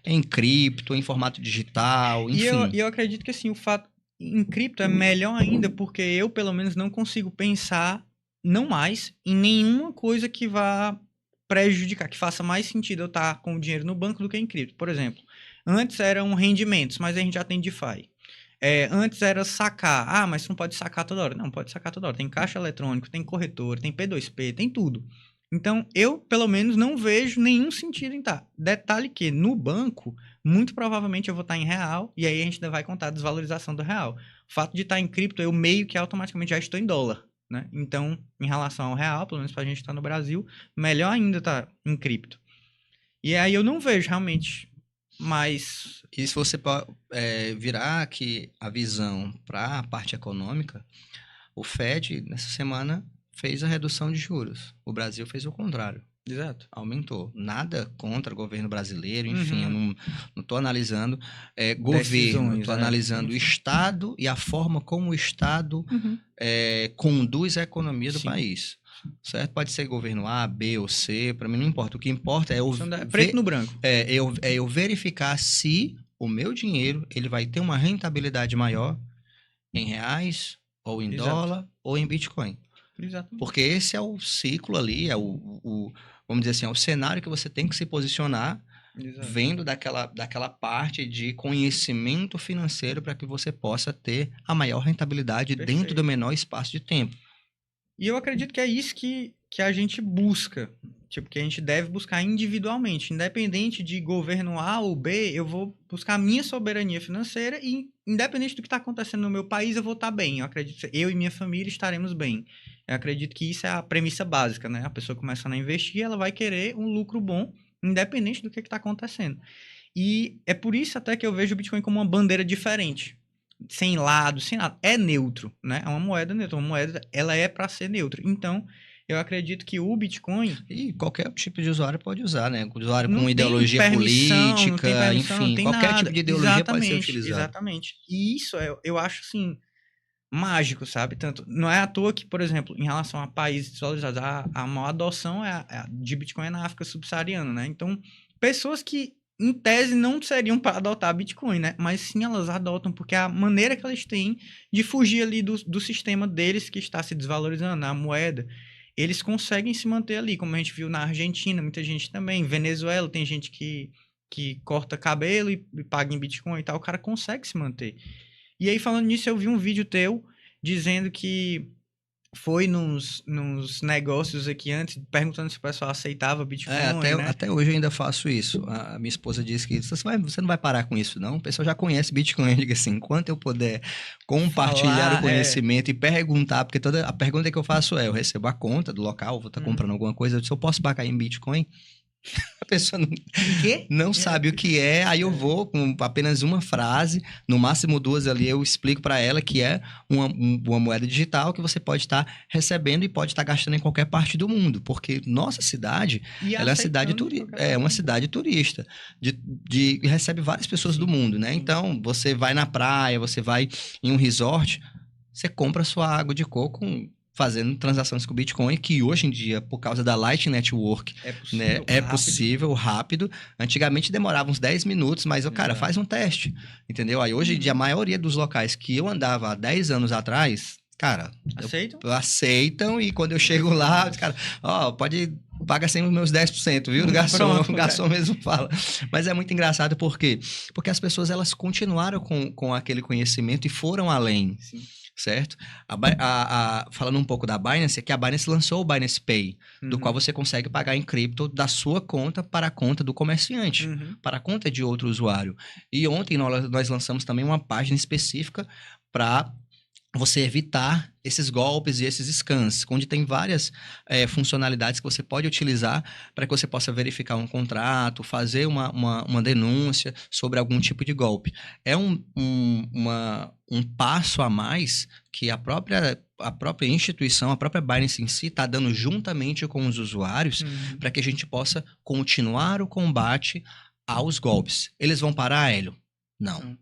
em cripto, em formato digital, enfim. E eu acredito que assim, o fato em cripto é melhor ainda, porque eu, pelo menos, não consigo pensar, não mais, em nenhuma coisa que vá prejudicar, que faça mais sentido eu estar com o dinheiro no banco do que em cripto. Por exemplo, antes eram rendimentos, mas a gente já tem DeFi. Antes era sacar. Mas você não pode sacar toda hora. Não, pode sacar toda hora. Tem caixa eletrônico, tem corretor, tem P2P, tem tudo. Então, eu, pelo menos, não vejo nenhum sentido em estar. Detalhe que, no banco, muito provavelmente eu vou estar em real, e aí a gente ainda vai contar a desvalorização do real. O fato de estar em cripto, eu meio que automaticamente já estou em dólar, né? Então, em relação ao real, pelo menos pra gente estar no Brasil, melhor ainda estar em cripto. E aí eu não vejo realmente mais... E se você virar aqui a visão para a parte econômica, o Fed, nessa semana, fez a redução de juros. O Brasil fez o contrário. Exato. Aumentou. Nada contra o governo brasileiro, enfim, eu não estou analisando governo, estou analisando o Estado e a forma como o Estado conduz a economia do país. Certo? Pode ser governo A, B ou C, para mim não importa. O que importa é preto no branco. Eu verificar se o meu dinheiro ele vai ter uma rentabilidade maior em reais, ou em dólar, ou em Bitcoin. Exato. Porque esse é o ciclo ali, vamos dizer assim, é o cenário que você tem que se posicionar. Exato. Vendo daquela parte de conhecimento financeiro para que você possa ter a maior rentabilidade dentro do menor espaço de tempo. E eu acredito que é isso que a gente busca, tipo, que a gente deve buscar individualmente, independente de governo A ou B, eu vou buscar a minha soberania financeira e independente do que está acontecendo no meu país, eu vou estar bem. Eu acredito que eu e minha família estaremos bem. Eu acredito que isso é a premissa básica, né? A pessoa começando a investir, ela vai querer um lucro bom, independente do que está acontecendo. E é por isso até que eu vejo o Bitcoin como uma bandeira diferente. Sem lado, sem nada. É neutro, né? É uma moeda neutra. Uma moeda, ela é para ser neutra. Então, eu acredito que o Bitcoin E qualquer tipo de usuário pode usar, né? Usuário não com tem ideologia permissão, não tem política, permissão, não enfim, tem qualquer nada. tipo de ideologia pode ser utilizado. Exatamente. E isso eu acho, assim, mágico, sabe? Tanto, não é à toa que, por exemplo, em relação a países desvalorizados, a maior adoção de Bitcoin é na África subsaariana, né? Então, pessoas que, em tese, não seriam para adotar Bitcoin, né? Mas sim, elas adotam, porque é a maneira que eles têm de fugir ali do sistema deles que está se desvalorizando, a moeda. Eles conseguem se manter ali, como a gente viu na Argentina, muita gente também. Venezuela, tem gente que corta cabelo e paga em Bitcoin e tal. O cara consegue se manter. E aí, falando nisso, eu vi um vídeo teu dizendo que foi nos negócios aqui antes, perguntando se o pessoal aceitava Bitcoin, né? Até hoje eu ainda faço isso. A minha esposa disse que você não vai parar com isso, não. O pessoal já conhece Bitcoin. Eu digo assim, enquanto eu puder compartilhar o Falar, conhecimento e perguntar, porque toda a pergunta que eu faço é, eu recebo a conta do local, vou estar comprando alguma coisa, eu disse, eu posso pagar em Bitcoin? A pessoa quê? não sabe o que é, aí eu vou com apenas uma frase, no máximo duas ali, eu explico para ela que é uma moeda digital que você pode estar recebendo e pode estar gastando em qualquer parte do mundo, porque nossa cidade, E ela é uma cidade aceitando de qualquer é uma parte. cidade turista, que recebe várias pessoas do mundo, né? sim. Então, você vai na praia, você vai em um resort, você compra sua água de coco fazendo transações com Bitcoin, que hoje em dia, por causa da Lightning Network, É né, possível, é rápido. possível, rápido. Antigamente demorava uns 10 minutos, mas, cara, Exato. faz um teste, entendeu? Aí hoje em dia, a maioria dos locais que eu andava há 10 anos atrás, cara, Aceitam? aceitam, e quando eu chego lá, os cara, paga sempre os meus 10%, viu? O garçom, Pronto, o garçom mesmo fala. Mas é muito engraçado, por quê? Porque as pessoas, elas continuaram com aquele conhecimento e foram além. Sim. Certo? Falando um pouco da Binance, é que a Binance lançou o Binance Pay, do qual você consegue pagar em cripto da sua conta para a conta do comerciante, para a conta de outro usuário. E ontem nós lançamos também uma página específica para você evitar esses golpes e esses scans, onde tem várias funcionalidades que você pode utilizar para que você possa verificar um contrato, fazer uma denúncia sobre algum tipo de golpe. É um passo a mais que a própria instituição, a própria Binance em si, está dando juntamente com os usuários para que a gente possa continuar o combate aos golpes. Eles vão parar, Hélio? Não.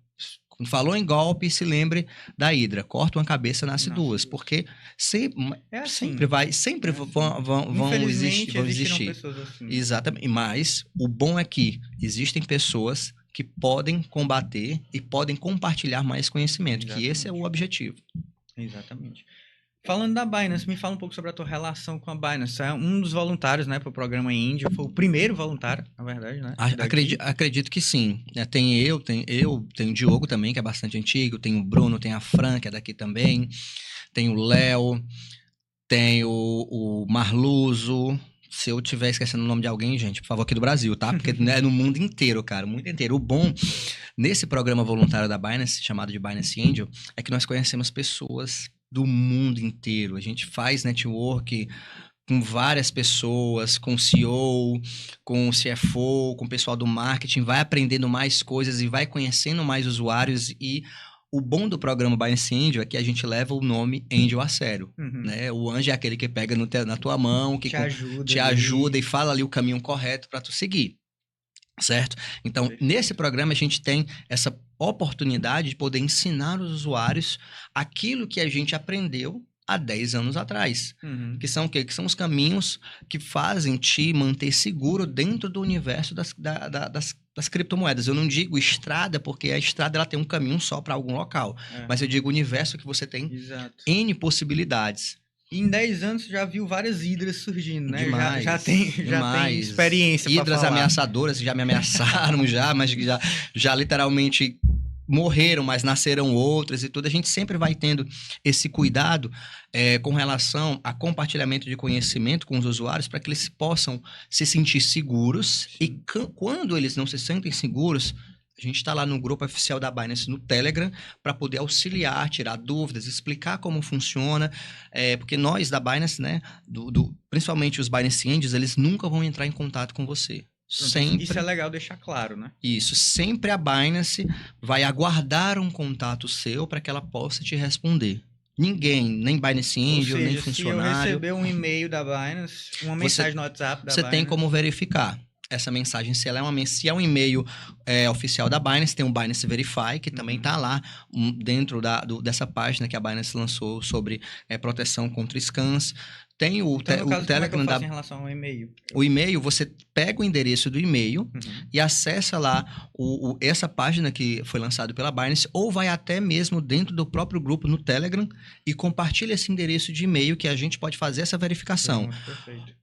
Quando falou em golpe, se lembre da Hidra. Corta uma cabeça, nasce duas. Porque sempre vão existir. Pessoas assim. Exatamente. Mas o bom é que existem pessoas que podem combater e podem compartilhar mais conhecimento, que esse é o objetivo. Exatamente. Falando da Binance, me fala um pouco sobre a tua relação com a Binance. É um dos voluntários, né, para o programa Índio. Foi o primeiro voluntário, na verdade, né? Acredito que sim. Tem eu, tem o Diogo também, que é bastante antigo, tem o Bruno, tem a Fran, que é daqui também, tem o Léo, tem o Marluso. Se eu estiver esquecendo o nome de alguém, gente, por favor, aqui do Brasil, tá? Porque é no mundo inteiro, cara, o mundo inteiro. O bom nesse programa voluntário da Binance, chamado de Binance Angel, é que nós conhecemos pessoas do mundo inteiro. A gente faz network com várias pessoas, com o CEO, com o CFO, com o pessoal do marketing, vai aprendendo mais coisas e vai conhecendo mais usuários. E o bom do programa Binance Angel é que a gente leva o nome Angel a sério, né? O anjo é aquele que pega na tua mão, que te ajuda e fala ali o caminho correto para tu seguir. Certo? Então, nesse programa, a gente tem essa oportunidade de poder ensinar os usuários aquilo que a gente aprendeu há 10 anos atrás. Que são o quê? Que são os caminhos que fazem te manter seguro dentro do universo das criptomoedas. Eu não digo estrada, porque a estrada ela tem um caminho só para algum local. Mas eu digo universo que você tem N possibilidades. E em 10 anos você já viu várias hidras surgindo, né? Demais, já tem experiência para falar. Hidras ameaçadoras já me ameaçaram mas já literalmente morreram, mas nasceram outras e tudo. A gente sempre vai tendo esse cuidado com relação a compartilhamento de conhecimento com os usuários para que eles possam se sentir seguros. Sim. E quando eles não se sentem seguros, a gente está lá no grupo oficial da Binance no Telegram para poder auxiliar, tirar dúvidas, explicar como funciona, porque nós da Binance, né, principalmente os Binance Angels, eles nunca vão entrar em contato com você. Sempre. Isso é legal deixar claro, né? Isso, sempre a Binance vai aguardar um contato seu para que ela possa te responder. Ninguém, nem Binance Ou Angel, nem seja, se eu funcionário. receber um e-mail da Binance, uma mensagem no WhatsApp da Você Binance... tem como verificar essa mensagem, se ela é se é um e-mail oficial da Binance, tem o Binance Verify, que também está lá dentro dessa página que a Binance lançou sobre proteção contra scams. Tem o, Então, no caso, como é que eu Telegram faço em relação ao e-mail? O e-mail, você pega o endereço do e-mail e acessa lá essa página que foi lançada pela Binance, ou vai até mesmo dentro do próprio grupo no Telegram e compartilha esse endereço de e-mail que a gente pode fazer essa verificação. Perfeito.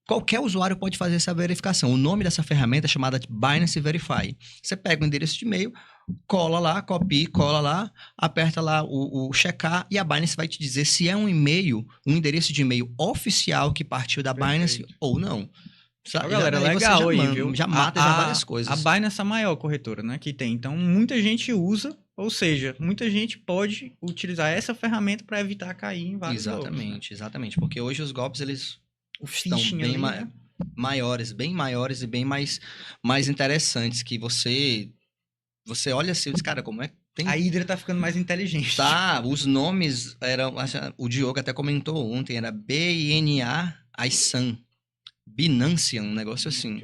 Qualquer usuário pode fazer essa verificação. O nome dessa ferramenta é chamada de Binance Verify. Você pega o endereço de e-mail, cola lá, copia, cola lá, aperta lá o checar e a Binance vai te dizer se é um e-mail, um endereço de e-mail oficial que partiu da Binance ou não. Ó, galera, legal aí, viu? Já mata já várias coisas. A Binance é a maior corretora, né, que tem. Então, muita gente usa, ou seja, muita gente pode utilizar essa ferramenta para evitar cair em vários golpes, né? Exatamente. Porque hoje os golpes, eles estão bem né? maiores e bem mais interessantes, que você olha assim, cara, como é. A Hydra tá ficando mais inteligente. Tá, os nomes eram. O Diogo até comentou ontem, era BNA Aisan. Binance, um negócio assim.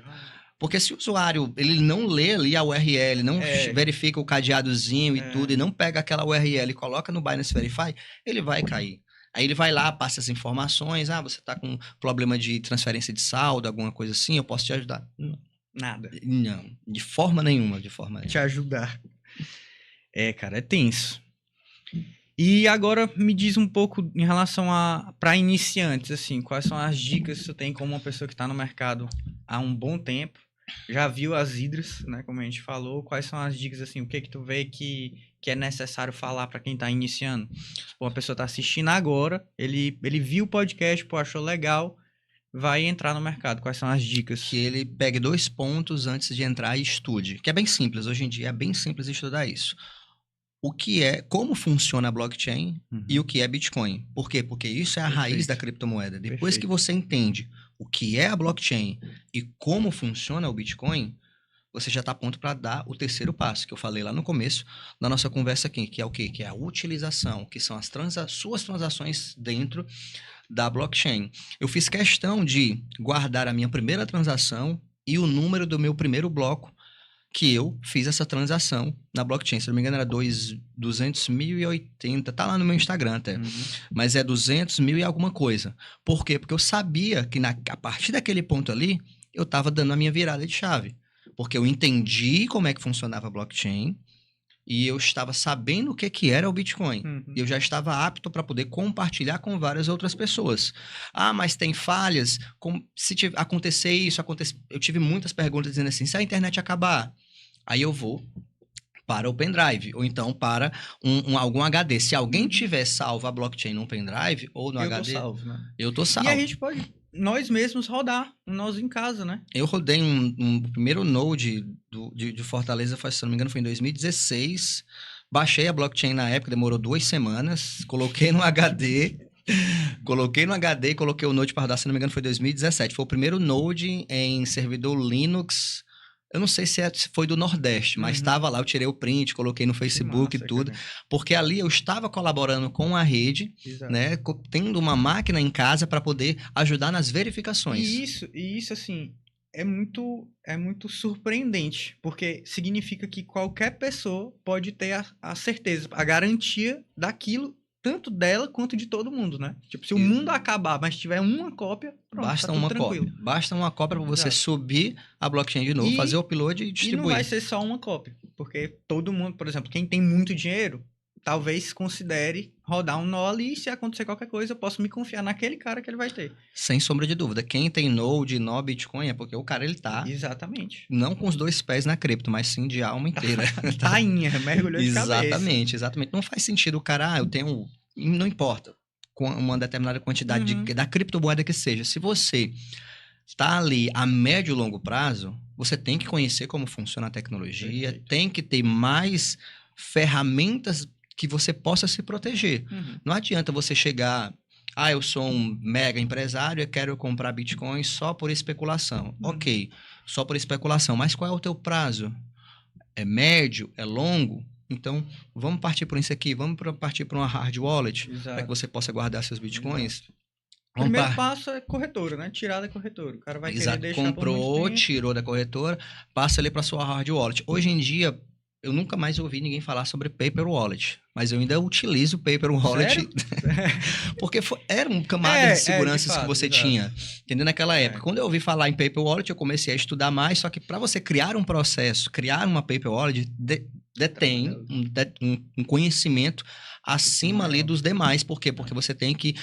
Porque se o usuário ele não lê ali a URL, não verifica o cadeadozinho e tudo, e não pega aquela URL e coloca no Binance Verify, ele vai cair. Aí ele vai lá, passa as informações, você tá com problema de transferência de saldo, alguma coisa assim, eu posso te ajudar. Não. Nada. Não, de forma nenhuma, Te ajudar. Cara, é tenso. E agora me diz um pouco em relação para iniciantes, assim, quais são as dicas que tu tem como uma pessoa que está no mercado há um bom tempo, já viu as hidras, né, como a gente falou, quais são as dicas, assim, o que tu vê que é necessário falar para quem está iniciando? Uma pessoa está assistindo agora, ele viu o podcast, achou legal, vai entrar no mercado, quais são as dicas? Que ele pegue 2 pontos antes de entrar e estude, que é bem simples, hoje em dia é bem simples estudar isso. O que é, como funciona a blockchain e o que é Bitcoin. Por quê? Porque isso é a raiz da criptomoeda. Depois que você entende o que é a blockchain e como funciona o Bitcoin, você já está pronto para dar o terceiro passo, que eu falei lá no começo da nossa conversa aqui, que é o quê? Que é a utilização, que são as suas transações dentro da blockchain. Eu fiz questão de guardar a minha primeira transação e o número do meu primeiro bloco que eu fiz essa transação na blockchain. Se não me engano, era 200.080. Tá lá no meu Instagram até. Mas é 200.000 e alguma coisa. Por quê? Porque eu sabia que a partir daquele ponto ali, eu estava dando a minha virada de chave. Porque eu entendi como é que funcionava a blockchain e eu estava sabendo o que era o Bitcoin. E eu já estava apto para poder compartilhar com várias outras pessoas. Mas tem falhas? Se acontecer isso, eu tive muitas perguntas dizendo assim, se a internet acabar, aí eu vou para o pendrive, ou então para algum HD. Se alguém tiver salvo a blockchain num pendrive ou no HD... Eu tô salvo, né? Eu tô salvo. E a gente pode, nós mesmos, rodar, nós em casa, né? Eu rodei um primeiro node de Fortaleza, se não me engano, foi em 2016. Baixei a blockchain na época, demorou 2 semanas. Coloquei no HD... Coloquei o node para rodar, se não me engano, foi 2017. Foi o primeiro node em servidor Linux. Eu não sei se foi do Nordeste, mas estava lá, eu tirei o print, coloquei no Facebook e tudo. Cara. Porque ali eu estava colaborando com a rede, né? Tendo uma máquina em casa para poder ajudar nas verificações. E isso assim, é muito surpreendente, porque significa que qualquer pessoa pode ter a certeza, a garantia daquilo, tanto dela quanto de todo mundo, né? Tipo, se o mundo acabar, mas tiver uma cópia, pronto, basta uma cópia. Basta uma cópia para você subir a blockchain de novo, fazer o upload e distribuir. E não vai ser só uma cópia, porque todo mundo, por exemplo, quem tem muito dinheiro, talvez considere rodar um nó ali e se acontecer qualquer coisa, eu posso me confiar naquele cara que ele vai ter. Sem sombra de dúvida. Quem tem Node, nó, Bitcoin, é porque o cara, ele tá... Exatamente. Não com os 2 pés na cripto, mas sim de alma inteira. Tainha, mergulhou de cabeça. Exatamente. Não faz sentido o cara, eu tenho... Não importa uma determinada quantidade da criptomoeda que seja. Se você está ali a médio e longo prazo, você tem que conhecer como funciona a tecnologia, tem que ter mais ferramentas que você possa se proteger. Não adianta você chegar... eu sou um mega empresário e quero comprar Bitcoin só por especulação. Ok, só por especulação. Mas qual é o teu prazo? É médio? É longo? Então, vamos partir por isso aqui, partir para uma hard wallet, para que Exato. você possa guardar seus bitcoins. Exato. O Vamos primeiro par... passo é corretora, né? Tirar da corretora. O cara vai querer Exato, deixar por muito comprou, tempo. tirou da corretora, passa ali para sua hard wallet. Hoje em dia, eu nunca mais ouvi ninguém falar sobre paper wallet, mas eu ainda utilizo paper wallet porque era uma camada de seguranças de fato, que você exato. tinha, entendeu? Naquela época. Quando eu ouvi falar em paper wallet, eu comecei a estudar mais, só que para você criar um processo, criar uma paper wallet, detém um conhecimento acima ali dos demais. Por quê? Porque você tem que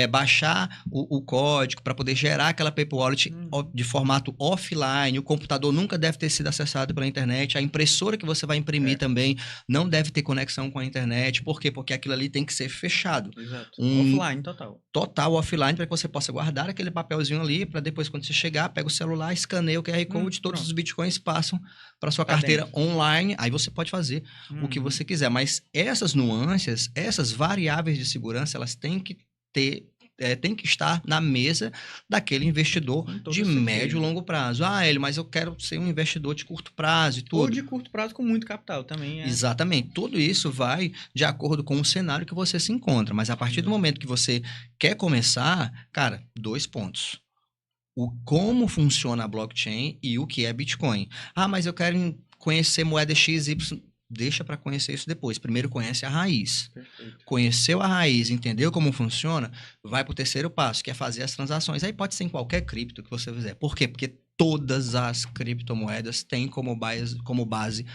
baixar o código para poder gerar aquela paper wallet de formato offline. O computador nunca deve ter sido acessado pela internet. A impressora que você vai imprimir também não deve ter conexão com a internet. Por quê? Porque aquilo ali tem que ser fechado. Exato. Offline, total. Total offline, para que você possa guardar aquele papelzinho ali, para depois, quando você chegar, pega o celular, escaneia o QR Code, todos os bitcoins passam para sua carteira online. Aí você pode fazer o que você quiser. Mas essas nuances, essas variáveis de segurança, elas têm que ter, tem que estar na mesa daquele investidor de médio e longo prazo. Ah, mas eu quero ser um investidor de curto prazo e tudo. Ou de curto prazo com muito capital também. Exatamente. Tudo isso vai de acordo com o cenário que você se encontra. Mas a partir do momento que você quer começar, cara, 2 pontos. Como funciona a blockchain e o que é Bitcoin. Ah, mas eu quero conhecer moeda XY. Deixa para conhecer isso depois. Primeiro conhece a raiz. Perfeito. Conheceu a raiz, entendeu como funciona, vai para o terceiro passo, que é fazer as transações. Aí pode ser em qualquer cripto que você fizer. Por quê? Porque todas as criptomoedas têm como base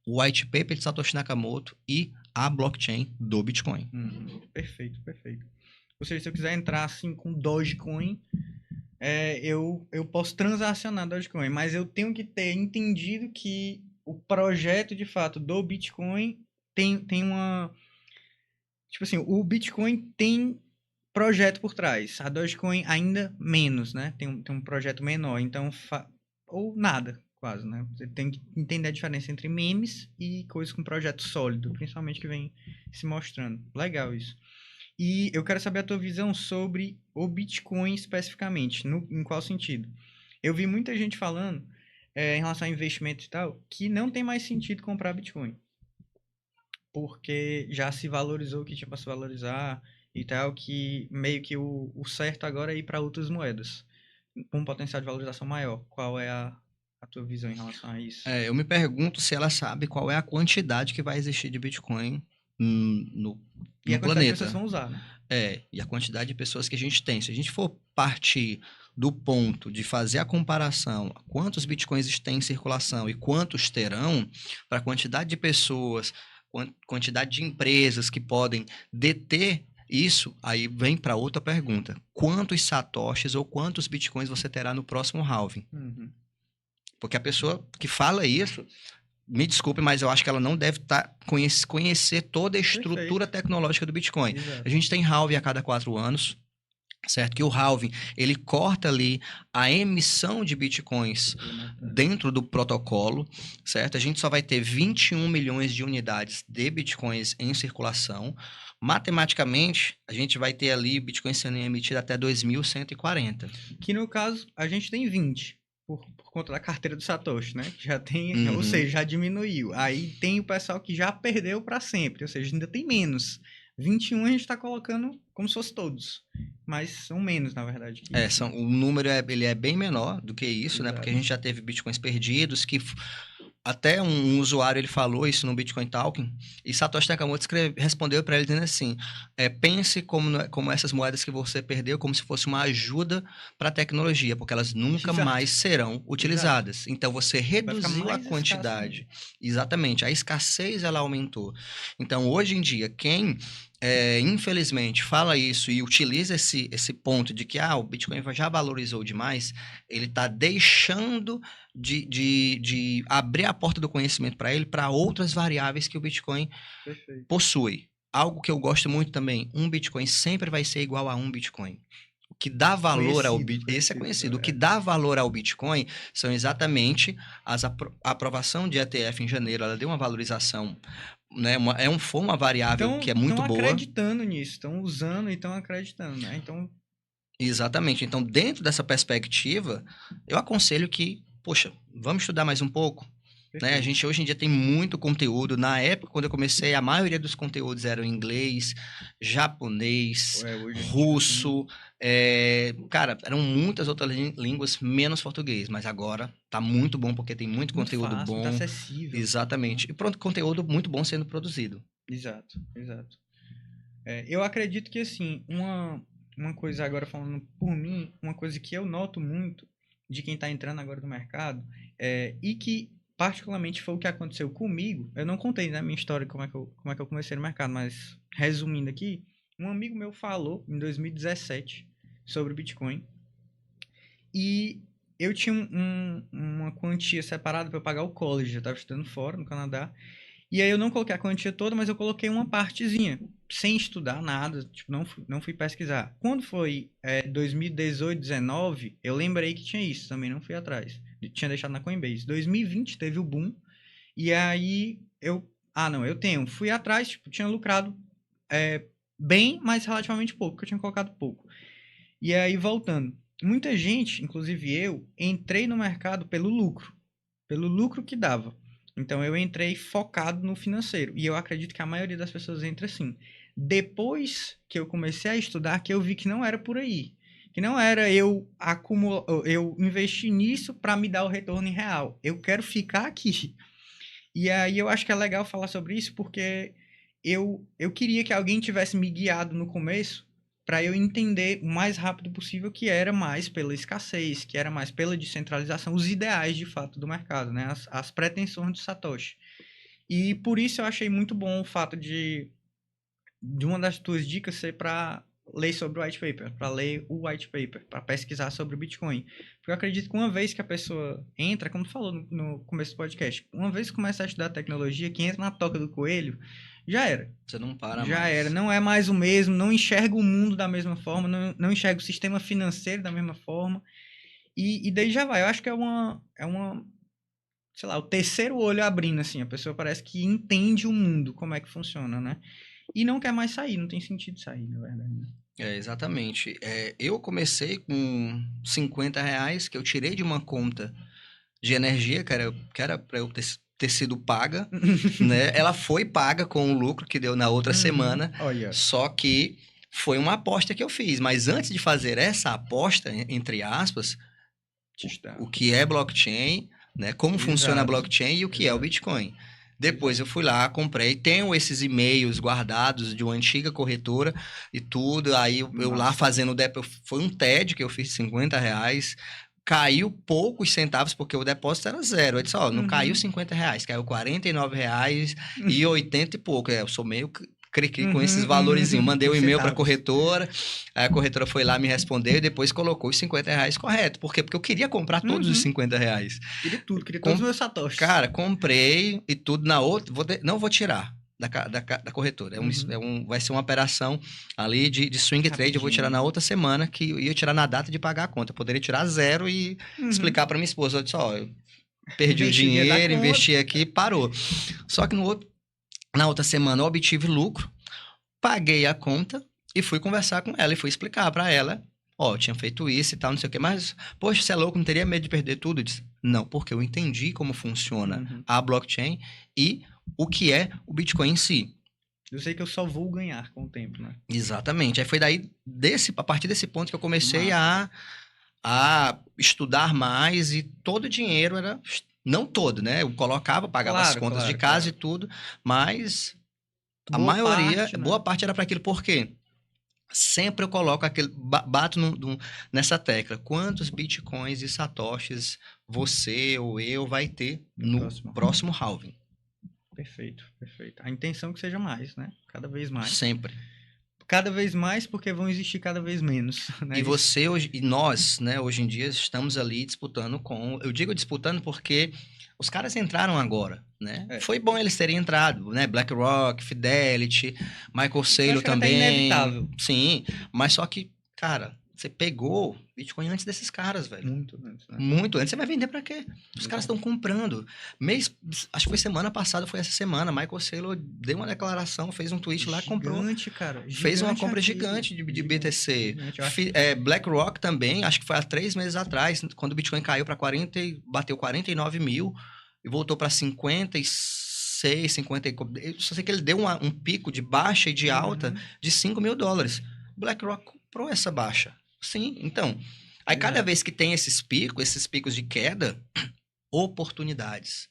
o white paper de Satoshi Nakamoto e a blockchain do Bitcoin. Perfeito, perfeito. Ou seja, se eu quiser entrar assim com Dogecoin, eu posso transacionar Dogecoin, mas eu tenho que ter entendido que o projeto, de fato, do Bitcoin tem uma... Tipo assim, o Bitcoin tem projeto por trás. A Dogecoin ainda menos, né? Tem um projeto menor. Então, ou nada, quase, né? Você tem que entender a diferença entre memes e coisas com projeto sólido, principalmente que vem se mostrando. Legal isso. E eu quero saber a tua visão sobre o Bitcoin especificamente. Em qual sentido? Eu vi muita gente falando em relação a investimento e tal, que não tem mais sentido comprar Bitcoin. Porque já se valorizou o que tinha para se valorizar e tal, que meio que o certo agora é ir para outras moedas, com um potencial de valorização maior. Qual é a tua visão em relação a isso? Eu me pergunto se ela sabe qual é a quantidade que vai existir de Bitcoin no e a quantidade planeta. de pessoas vão usar, né? E a quantidade de pessoas que a gente tem. Se a gente for partir do ponto de fazer a comparação, quantos Bitcoins têm em circulação e quantos terão, para a quantidade de pessoas, quantidade de empresas que podem deter isso, aí vem para outra pergunta. Quantos satoshis ou quantos bitcoins você terá no próximo halving? Porque a pessoa que fala isso, me desculpe, mas eu acho que ela não deve conhecer toda a estrutura tecnológica do Bitcoin. Exato. A gente tem halving a cada 4 anos, certo? Que o halving, ele corta ali a emissão de bitcoins dentro do protocolo, certo? A gente só vai ter 21 milhões de unidades de bitcoins em circulação. Matematicamente, a gente vai ter ali bitcoins sendo emitido até 2140. Que no caso, a gente tem 20. Por conta da carteira do Satoshi, né? Já tem, ou seja, já diminuiu. Aí tem o pessoal que já perdeu para sempre, ou seja, ainda tem menos. 21 a gente está colocando como se fosse todos, mas são menos, na verdade. O número ele é bem menor do que isso, né? Porque a gente já teve bitcoins perdidos, que até um usuário ele falou isso no Bitcoin Talking, e Satoshi Nakamoto respondeu para ele dizendo assim, pense como essas moedas que você perdeu, como se fosse uma ajuda para a tecnologia, porque elas nunca mais serão utilizadas. Então, você reduziu a quantidade. Exatamente. A escassez, ela aumentou. Então, hoje em dia, quem... infelizmente, fala isso e utiliza esse ponto de que o Bitcoin já valorizou demais, ele está deixando de abrir a porta do conhecimento para ele, para outras variáveis que o Bitcoin possui. Algo que eu gosto muito também, um Bitcoin sempre vai ser igual a um Bitcoin. O que dá valor ao Bitcoin, esse é conhecido, o que dá valor ao Bitcoin são exatamente a aprovação de ETF em janeiro, ela deu uma valorização, né? Foi uma variável que é muito boa. Estão acreditando nisso, estão usando e estão acreditando, né? Então... Exatamente. Então, dentro dessa perspectiva, eu aconselho que, poxa, vamos estudar mais um pouco, né? A gente hoje em dia tem muito conteúdo. Na época, quando eu comecei, a maioria dos conteúdos eram em inglês, japonês, Hoje a gente russo. Cara, eram muitas outras línguas, menos português. Mas agora tá muito bom, porque tem muito muito conteúdo fácil, bom. muito acessível. Exatamente. E pronto, conteúdo muito bom sendo produzido. Exato. Eu acredito que, assim, uma coisa agora falando por mim, uma coisa que eu noto muito de quem está entrando agora no mercado, e que particularmente foi o que aconteceu comigo, eu não contei, né, minha história, como é que eu comecei no mercado, mas resumindo aqui, um amigo meu falou em 2017 sobre o Bitcoin, e eu tinha uma quantia separada para eu pagar o college, eu estava estudando fora, no Canadá, e aí eu não coloquei a quantia toda, mas eu coloquei uma partezinha, sem estudar nada, tipo, não fui pesquisar. Quando foi 2018, 2019, eu lembrei que tinha isso, também não fui atrás. Tinha deixado na Coinbase. 2020 teve o boom, e aí eu tenho. Fui atrás, tipo, tinha lucrado bem, mas relativamente pouco, porque eu tinha colocado pouco. E aí, voltando, muita gente, inclusive eu, entrei no mercado pelo lucro que dava. Então eu entrei focado no financeiro. E eu acredito que a maioria das pessoas entra assim. Depois que eu comecei a estudar, que eu vi que não era por aí. Que não era eu investir nisso para me dar o retorno em real. Eu quero ficar aqui. E aí eu acho que é legal falar sobre isso porque eu queria que alguém tivesse me guiado no começo para eu entender o mais rápido possível que era mais pela escassez, que era mais pela descentralização, os ideais de fato do mercado, né? As pretensões do Satoshi. E por isso eu achei muito bom o fato de uma das tuas dicas ser para ler sobre o white paper, para ler o white paper, para pesquisar sobre o Bitcoin. Porque eu acredito que uma vez que a pessoa entra, como tu falou no começo do podcast, uma vez que começa a estudar tecnologia, que entra na toca do coelho, já era. Você não para Já mais. era. Não é mais o mesmo, não enxerga o mundo da mesma forma, não enxerga o sistema financeiro da mesma forma. E daí já vai. Eu acho que é uma, sei lá, o terceiro olho abrindo, assim. A pessoa parece que entende o mundo, como é que funciona, né? E não quer mais sair, não tem sentido sair, na verdade. Né? Exatamente. Eu comecei com R$ 50 que eu tirei de uma conta de energia, que era para eu ter sido paga, né? Ela foi paga com o lucro que deu na outra semana, Olha. só que foi uma aposta que eu fiz. Mas antes de fazer essa aposta, entre aspas, o que é blockchain, né? Como funciona a blockchain e o que é o Bitcoin. Depois eu fui lá, comprei, tenho esses e-mails guardados de uma antiga corretora e tudo, aí eu lá fazendo o depósito, foi um TED que eu fiz R$ 50, caiu poucos centavos, porque o depósito era zero, eu disse, não caiu R$ 50, caiu R$ 49,80 e pouco, eu sou meio cri-cri com esses valorizinhos, mandei um e-mail para a corretora, aí a corretora foi lá, me respondeu e depois colocou os R$ 50 correto. Por quê? Porque eu queria comprar todos os R$ 50. Queria tudo, queria todos os meus satoshis. Cara, comprei e tudo na outra, não vou tirar da corretora. Vai ser uma operação ali de swing trade, eu vou tirar na outra semana, que eu ia tirar na data de pagar a conta. Eu poderia tirar zero e explicar para minha esposa, eu disse, eu perdi o dinheiro, investi aqui, parou. Só que na outra semana eu obtive lucro, paguei a conta e fui conversar com ela e fui explicar para ela, eu tinha feito isso e tal, não sei o quê, mas, poxa, você é louco, não teria medo de perder tudo? Eu disse, não, porque eu entendi como funciona a blockchain e o que é o Bitcoin em si. Eu sei que eu só vou ganhar com o tempo, né? Exatamente. Aí foi daí, a partir desse ponto que eu comecei a estudar mais e todo o dinheiro era... Não todo, né? Eu colocava, pagava as contas de casa e tudo, mas boa parte era para aquilo. Por quê? Sempre eu coloco bato nessa tecla. Quantos bitcoins e satoshis você ou eu vai ter no próximo halving? Perfeito. A intenção é que seja mais, né? Cada vez mais. Sempre. Cada vez mais, porque vão existir cada vez menos. Né? E nós, né, hoje em dia, estamos ali disputando eu digo disputando porque os caras entraram agora, né? Foi bom eles terem entrado, né? BlackRock, Fidelity, Michael Saylor também. É inevitável. Sim, mas só que, cara, você pegou Bitcoin antes desses caras, velho. Muito antes, né? Muito antes. Você vai vender pra quê? Os caras estão comprando. Acho que foi semana passada, foi essa semana. Michael Saylor deu uma declaração, fez um tweet lá, comprou. Cara. Fez uma compra gigante de BTC. BlackRock também, acho que foi há 3 meses atrás, quando o Bitcoin caiu para 40, bateu 49 mil. e voltou para 56, 50 eu só sei que ele deu um pico de baixa e de alta de $5.000. BlackRock comprou essa baixa. Sim, então. Aí cada vez que tem esses picos de queda, oportunidades.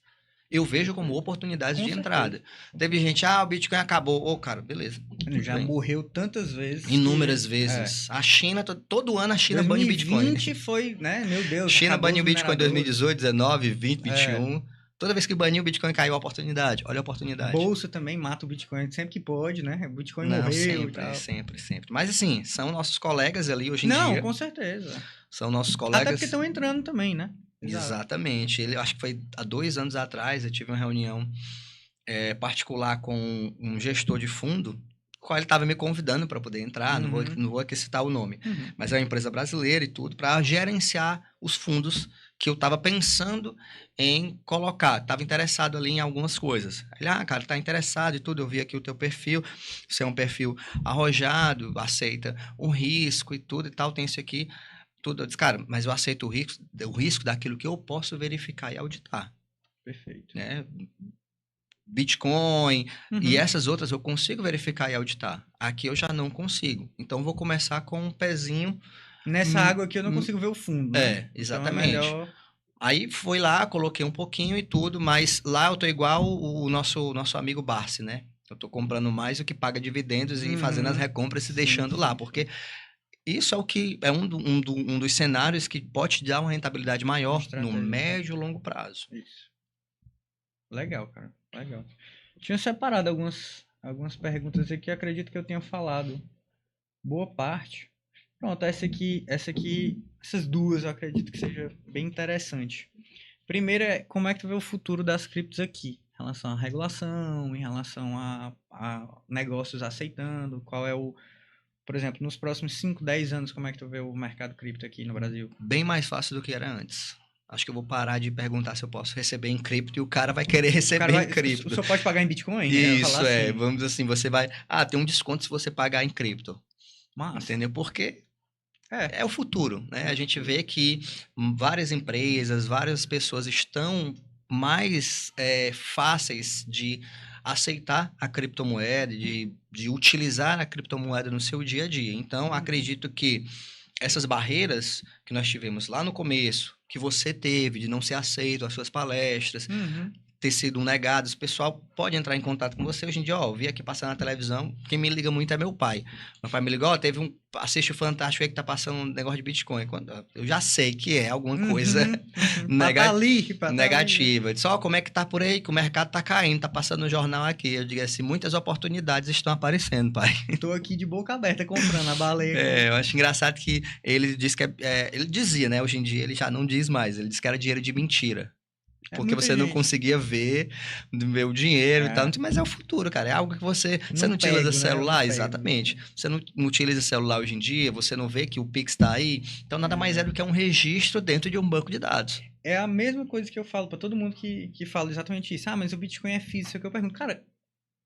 Eu vejo como oportunidades de entrada. Teve gente, o Bitcoin acabou. Ô, cara, beleza. Já morreu tantas vezes. Inúmeras vezes. A China, todo ano a China bane o Bitcoin. 2020 foi, né? Meu Deus. China baniu o Bitcoin em 2018, 19, 20, 21. Toda vez que baniu o Bitcoin, caiu a oportunidade. Olha a oportunidade. Bolsa também mata o Bitcoin sempre que pode, né? O Bitcoin morreu sempre, e tal. sempre. Mas assim, são nossos colegas ali hoje em dia. Não, com certeza. São nossos colegas. Até porque estão entrando também, né? Exatamente. Ele, acho que foi há 2 anos atrás, eu tive uma reunião particular com um gestor de fundo, qual ele estava me convidando para poder entrar, não vou aqui citar o nome, mas é uma empresa brasileira e tudo, para gerenciar os fundos que eu estava pensando em colocar, estava interessado ali em algumas coisas. Ele, cara, tá interessado e tudo, eu vi aqui o teu perfil, você é um perfil arrojado, aceita um risco e tudo e tal, tem isso aqui, tudo. Eu disse, cara, mas eu aceito o risco daquilo que eu posso verificar e auditar. Perfeito. Né? Bitcoin e essas outras eu consigo verificar e auditar. Aqui eu já não consigo. Então, vou começar com um pezinho... Nessa água aqui eu não consigo ver o fundo, né? Exatamente. Então melhor... Aí, fui lá, coloquei um pouquinho e tudo, mas lá eu tô igual o nosso amigo Barsi, né? Eu tô comprando mais o que paga dividendos e fazendo as recompras e deixando lá, porque... Isso é o que é um dos cenários que pode te dar uma rentabilidade maior no médio e longo prazo. Isso. Legal, cara. Legal. Tinha separado algumas perguntas aqui, acredito que eu tenha falado boa parte. Pronto, essas duas eu acredito que seja bem interessante. Primeiro é como é que tu vê o futuro das criptos aqui, em relação à regulação, em relação a negócios aceitando, qual é o... Por exemplo, nos próximos 5, 10 anos, como é que tu vê o mercado cripto aqui no Brasil? Bem mais fácil do que era antes. Acho que eu vou parar de perguntar se eu posso receber em cripto e o cara vai querer receber em cripto. O senhor pode pagar em Bitcoin? Isso, assim. Vamos dizer assim, você vai... tem um desconto se você pagar em cripto. Massa. Entendeu? Porque é o futuro, né? A gente vê que várias empresas, várias pessoas estão mais fáceis de aceitar a criptomoeda, de utilizar a criptomoeda no seu dia a dia. Então, acredito que essas barreiras que nós tivemos lá no começo, que você teve de não ser aceito às suas palestras, ter sido negado, o pessoal pode entrar em contato com você hoje em dia. Eu vi aqui passando na televisão, quem me liga muito é meu pai. Meu pai me ligou, assiste o Fantástico aí que tá passando um negócio de Bitcoin. Eu já sei que é alguma coisa negativa. Eu disse, como é que tá por aí, que o mercado tá caindo, tá passando no jornal aqui. Eu digo assim, muitas oportunidades estão aparecendo, pai. Tô aqui de boca aberta comprando a baleia. Eu acho engraçado que ele disse que ele dizia, né, hoje em dia ele já não diz mais, ele disse que era dinheiro de mentira. Porque você não conseguia ver o dinheiro e tal. Mas é o futuro, cara. É algo que você não utiliza celular, exatamente. Você não utiliza celular hoje em dia, você não vê que o Pix está aí. Então, nada mais é do que um registro dentro de um banco de dados. É a mesma coisa que eu falo para todo mundo que fala exatamente isso. Mas o Bitcoin é físico. Eu pergunto, cara,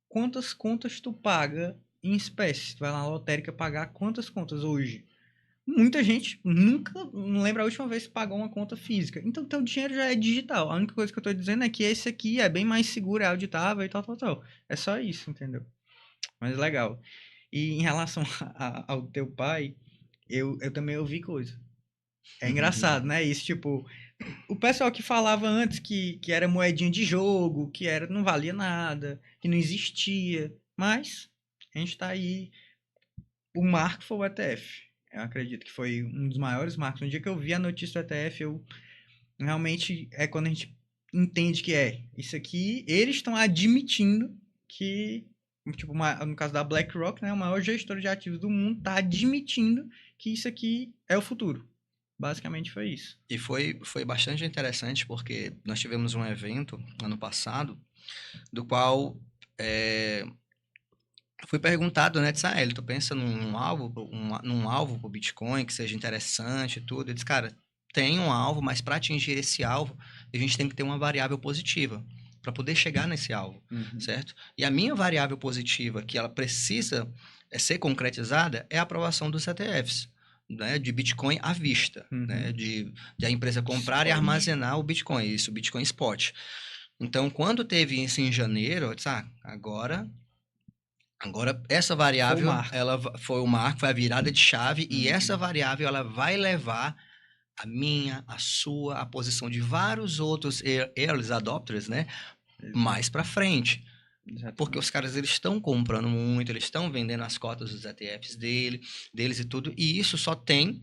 quantas contas tu paga em espécie? Tu vai lá na lotérica pagar quantas contas hoje? Muita gente nunca, não lembra a última vez que pagou uma conta física. Então, teu dinheiro já é digital. A única coisa que eu tô dizendo é que esse aqui é bem mais seguro, é auditável e tal. É só isso, entendeu? Mas legal. E em relação ao teu pai, eu também ouvi coisa. É engraçado, né? Isso, tipo... O pessoal que falava antes que era moedinha de jogo, que não valia nada, que não existia. Mas a gente tá aí... O marco foi o ETF. Eu acredito que foi um dos maiores marcos. No dia que eu vi a notícia do ETF, realmente é quando a gente entende que isso aqui, eles estão admitindo que, tipo, no caso da BlackRock, né, o maior gestor de ativos do mundo, está admitindo que isso aqui é o futuro. Basicamente foi isso. E foi bastante interessante porque nós tivemos um evento ano passado, do qual... Fui perguntado, né? Disse, tu pensa num alvo pro Bitcoin que seja interessante e tudo? Eu disse, cara, tem um alvo, mas para atingir esse alvo, a gente tem que ter uma variável positiva para poder chegar nesse alvo, certo? E a minha variável positiva, que ela precisa ser concretizada, é a aprovação dos ETFs, né? De Bitcoin à vista, né? De a empresa comprar e armazenar o Bitcoin, isso, o Bitcoin Spot. Então, quando teve isso em janeiro, eu disse, agora essa variável, foi o marco, foi a virada de chave, e essa variável, ela vai levar a minha, a sua, a posição de vários outros early adopters, né, mais para frente. Exatamente. Porque os caras, eles estão comprando muito, eles estão vendendo as cotas dos ETFs deles e tudo, e isso só tem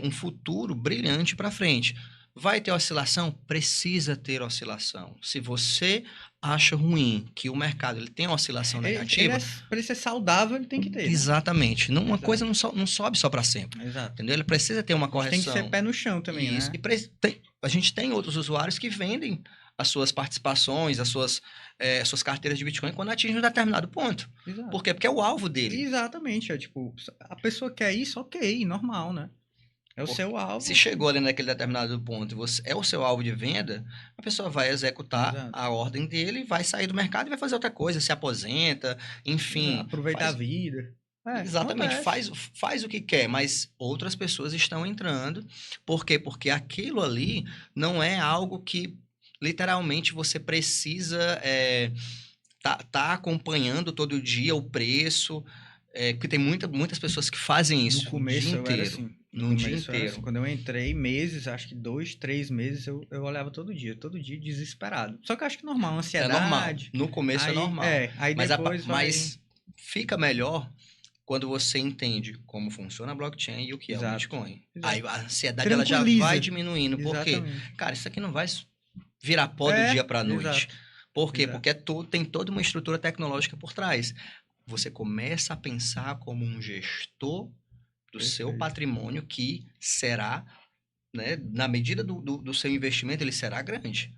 um futuro brilhante para frente. Vai ter oscilação? Precisa ter oscilação. Se você acha ruim que o mercado ele tem uma oscilação negativa... Para ele ser saudável, ele tem que ter, Exatamente. Né? Uma coisa não sobe só para sempre. Exato. Entendeu? Ele precisa ter uma correção. Tem que ser pé no chão também, isso. né? E a gente tem outros usuários que vendem as suas participações, as suas carteiras de Bitcoin quando atingem um determinado ponto. Exato. Por quê? Porque é o alvo dele. Exatamente. A pessoa quer isso, ok, normal, né? É o seu alvo. Se chegou ali naquele determinado ponto, é o seu alvo de venda, a pessoa vai executar a ordem dele, vai sair do mercado e vai fazer outra coisa, se aposenta, enfim. Aproveitar a vida. Exatamente, faz o que quer, mas outras pessoas estão entrando. Por quê? Porque aquilo ali não é algo que literalmente você precisa tá acompanhando todo dia o preço, porque tem muitas pessoas que fazem isso no começo, o dia inteiro. Assim. No dia inteiro. Assim, quando eu entrei, meses, acho que 2, 3 meses, eu olhava todo dia, desesperado. Só que eu acho que normal, ansiedade. É normal. No começo é normal. Aí depois mas fica melhor quando você entende como funciona a blockchain e o que é o Bitcoin. Aí a ansiedade ela já vai diminuindo. Por quê? Cara, isso aqui não vai virar pó do dia para a noite. Por quê? Porque tem toda uma estrutura tecnológica por trás. Você começa a pensar como um gestor do seu patrimônio que será, né, na medida do seu investimento, ele será grande.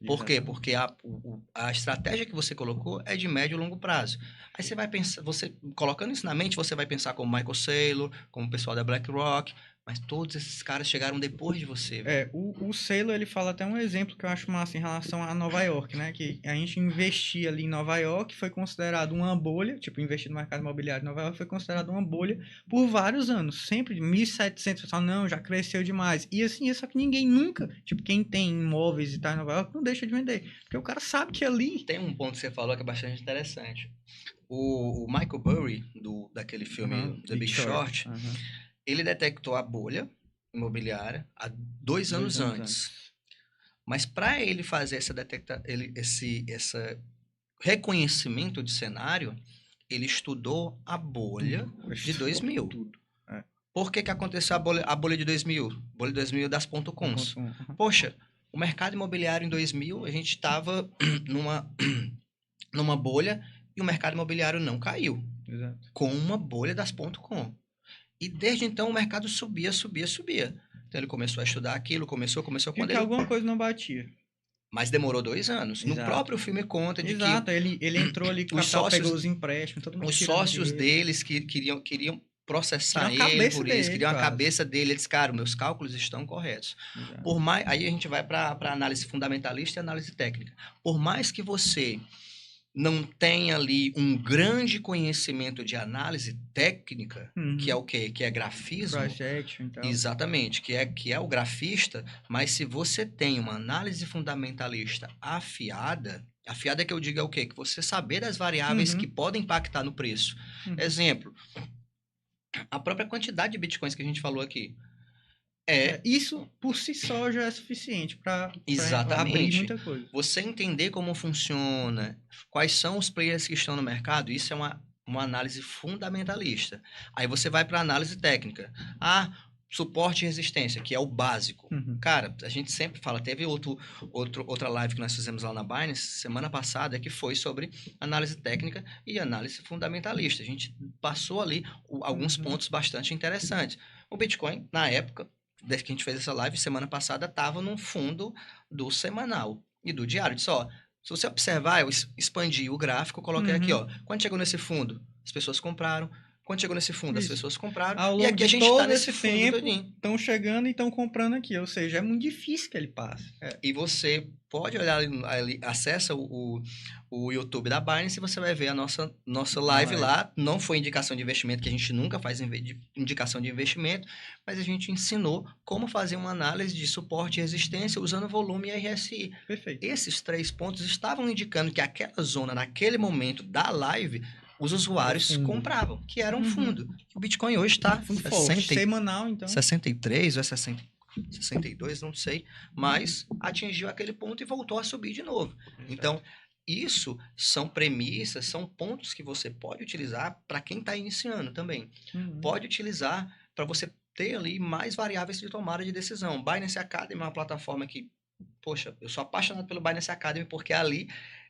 Por quê? Porque a estratégia que você colocou é de médio e longo prazo. Aí você vai pensar, você colocando isso na mente, você vai pensar como Michael Saylor, como o pessoal da BlackRock, mas todos esses caras chegaram depois de você. O Saylor, ele fala até um exemplo que eu acho massa em relação a Nova York, né? Que a gente investir ali em Nova York foi considerado uma bolha, tipo, investir no mercado imobiliário de Nova York foi considerado uma bolha por vários anos. Sempre de 1.700, pessoal, não, já cresceu demais. E assim, só que ninguém nunca, tipo, quem tem imóveis e tal em Nova York, não deixa de vender. Porque o cara sabe que ali... Tem um ponto que você falou que é bastante interessante. O Michael Burry, daquele filme The Big Short, ele detectou a bolha imobiliária há 2 anos antes. Mas para ele fazer esse reconhecimento de cenário, ele estudou a bolha de 2000. Por que aconteceu a bolha de 2000? Bolha de 2000 das .coms. Poxa, o mercado imobiliário em 2000, a gente estava numa bolha e o mercado imobiliário não caiu. Exato. Com uma bolha das .com. E desde então o mercado subia. Então ele começou a estudar aquilo, começou quando ele... alguma coisa não batia. Mas demorou 2 anos. Exato. No próprio filme conta de que... ele entrou ali com pegou os empréstimos, todo mundo os sócios deles que queriam processar ele por isso, queriam a cabeça dele. Eles, cara, meus cálculos estão corretos. Exato. Aí a gente vai para análise fundamentalista e análise técnica. Por mais que você não tem ali um grande conhecimento de análise técnica, que é o quê? Que é grafismo. Action, então. Exatamente, que é o grafista, mas se você tem uma análise fundamentalista afiada que eu digo é o quê? Que você saber das variáveis que podem impactar no preço. Exemplo, a própria quantidade de bitcoins que a gente falou aqui. Isso por si só já é suficiente para abrir muita coisa. Você entender como funciona, quais são os players que estão no mercado, isso é uma análise fundamentalista. Aí você vai para a análise técnica. Suporte e resistência, que é o básico. Cara, a gente sempre fala, teve outra live que nós fizemos lá na Binance, semana passada, que foi sobre análise técnica e análise fundamentalista. A gente passou ali alguns pontos bastante interessantes. O Bitcoin, na época, desde que a gente fez essa live, semana passada, estava no fundo do semanal e do diário. Se você observar, eu expandi o gráfico, coloquei aqui, ó. Quando chegou nesse fundo, as pessoas compraram, Quando chegou nesse fundo, as Isso. pessoas compraram. Ao E longo aqui a de gente todo tá nesse esse fundo tempo, todinho. estão chegando e estão comprando aqui. Ou seja, é muito difícil que ele passe. E você pode olhar ali, acessa o YouTube da Binance e você vai ver a nossa live lá. Não foi indicação de investimento, que a gente nunca faz indicação de investimento, mas a gente ensinou como fazer uma análise de suporte e resistência usando volume e RSI. Perfeito. Esses 3 pontos estavam indicando que aquela zona, naquele momento da live, os usuários compravam, que era um fundo. O Bitcoin hoje está semanal, então. 63 ou é 62, não sei, mas atingiu aquele ponto e voltou a subir de novo. Exato. Então, isso são premissas, são pontos que você pode utilizar para quem está iniciando também. Pode utilizar para você ter ali mais variáveis de tomada de decisão. Binance Academy é uma plataforma que, poxa, eu sou apaixonado pelo Binance Academy porque ali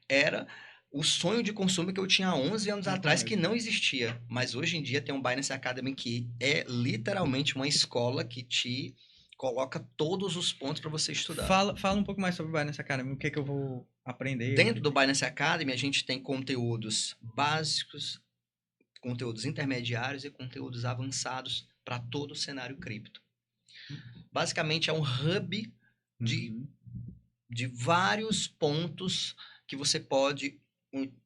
era o sonho de consumo que eu tinha há 11 anos atrás, que não existia. Mas hoje em dia tem um Binance Academy que é literalmente uma escola que te coloca todos os pontos para você estudar. Fala um pouco mais sobre o Binance Academy. O que é que eu vou aprender? Dentro do Binance Academy, a gente tem conteúdos básicos, conteúdos intermediários e conteúdos avançados para todo o cenário cripto. Basicamente, é um hub de vários pontos que você pode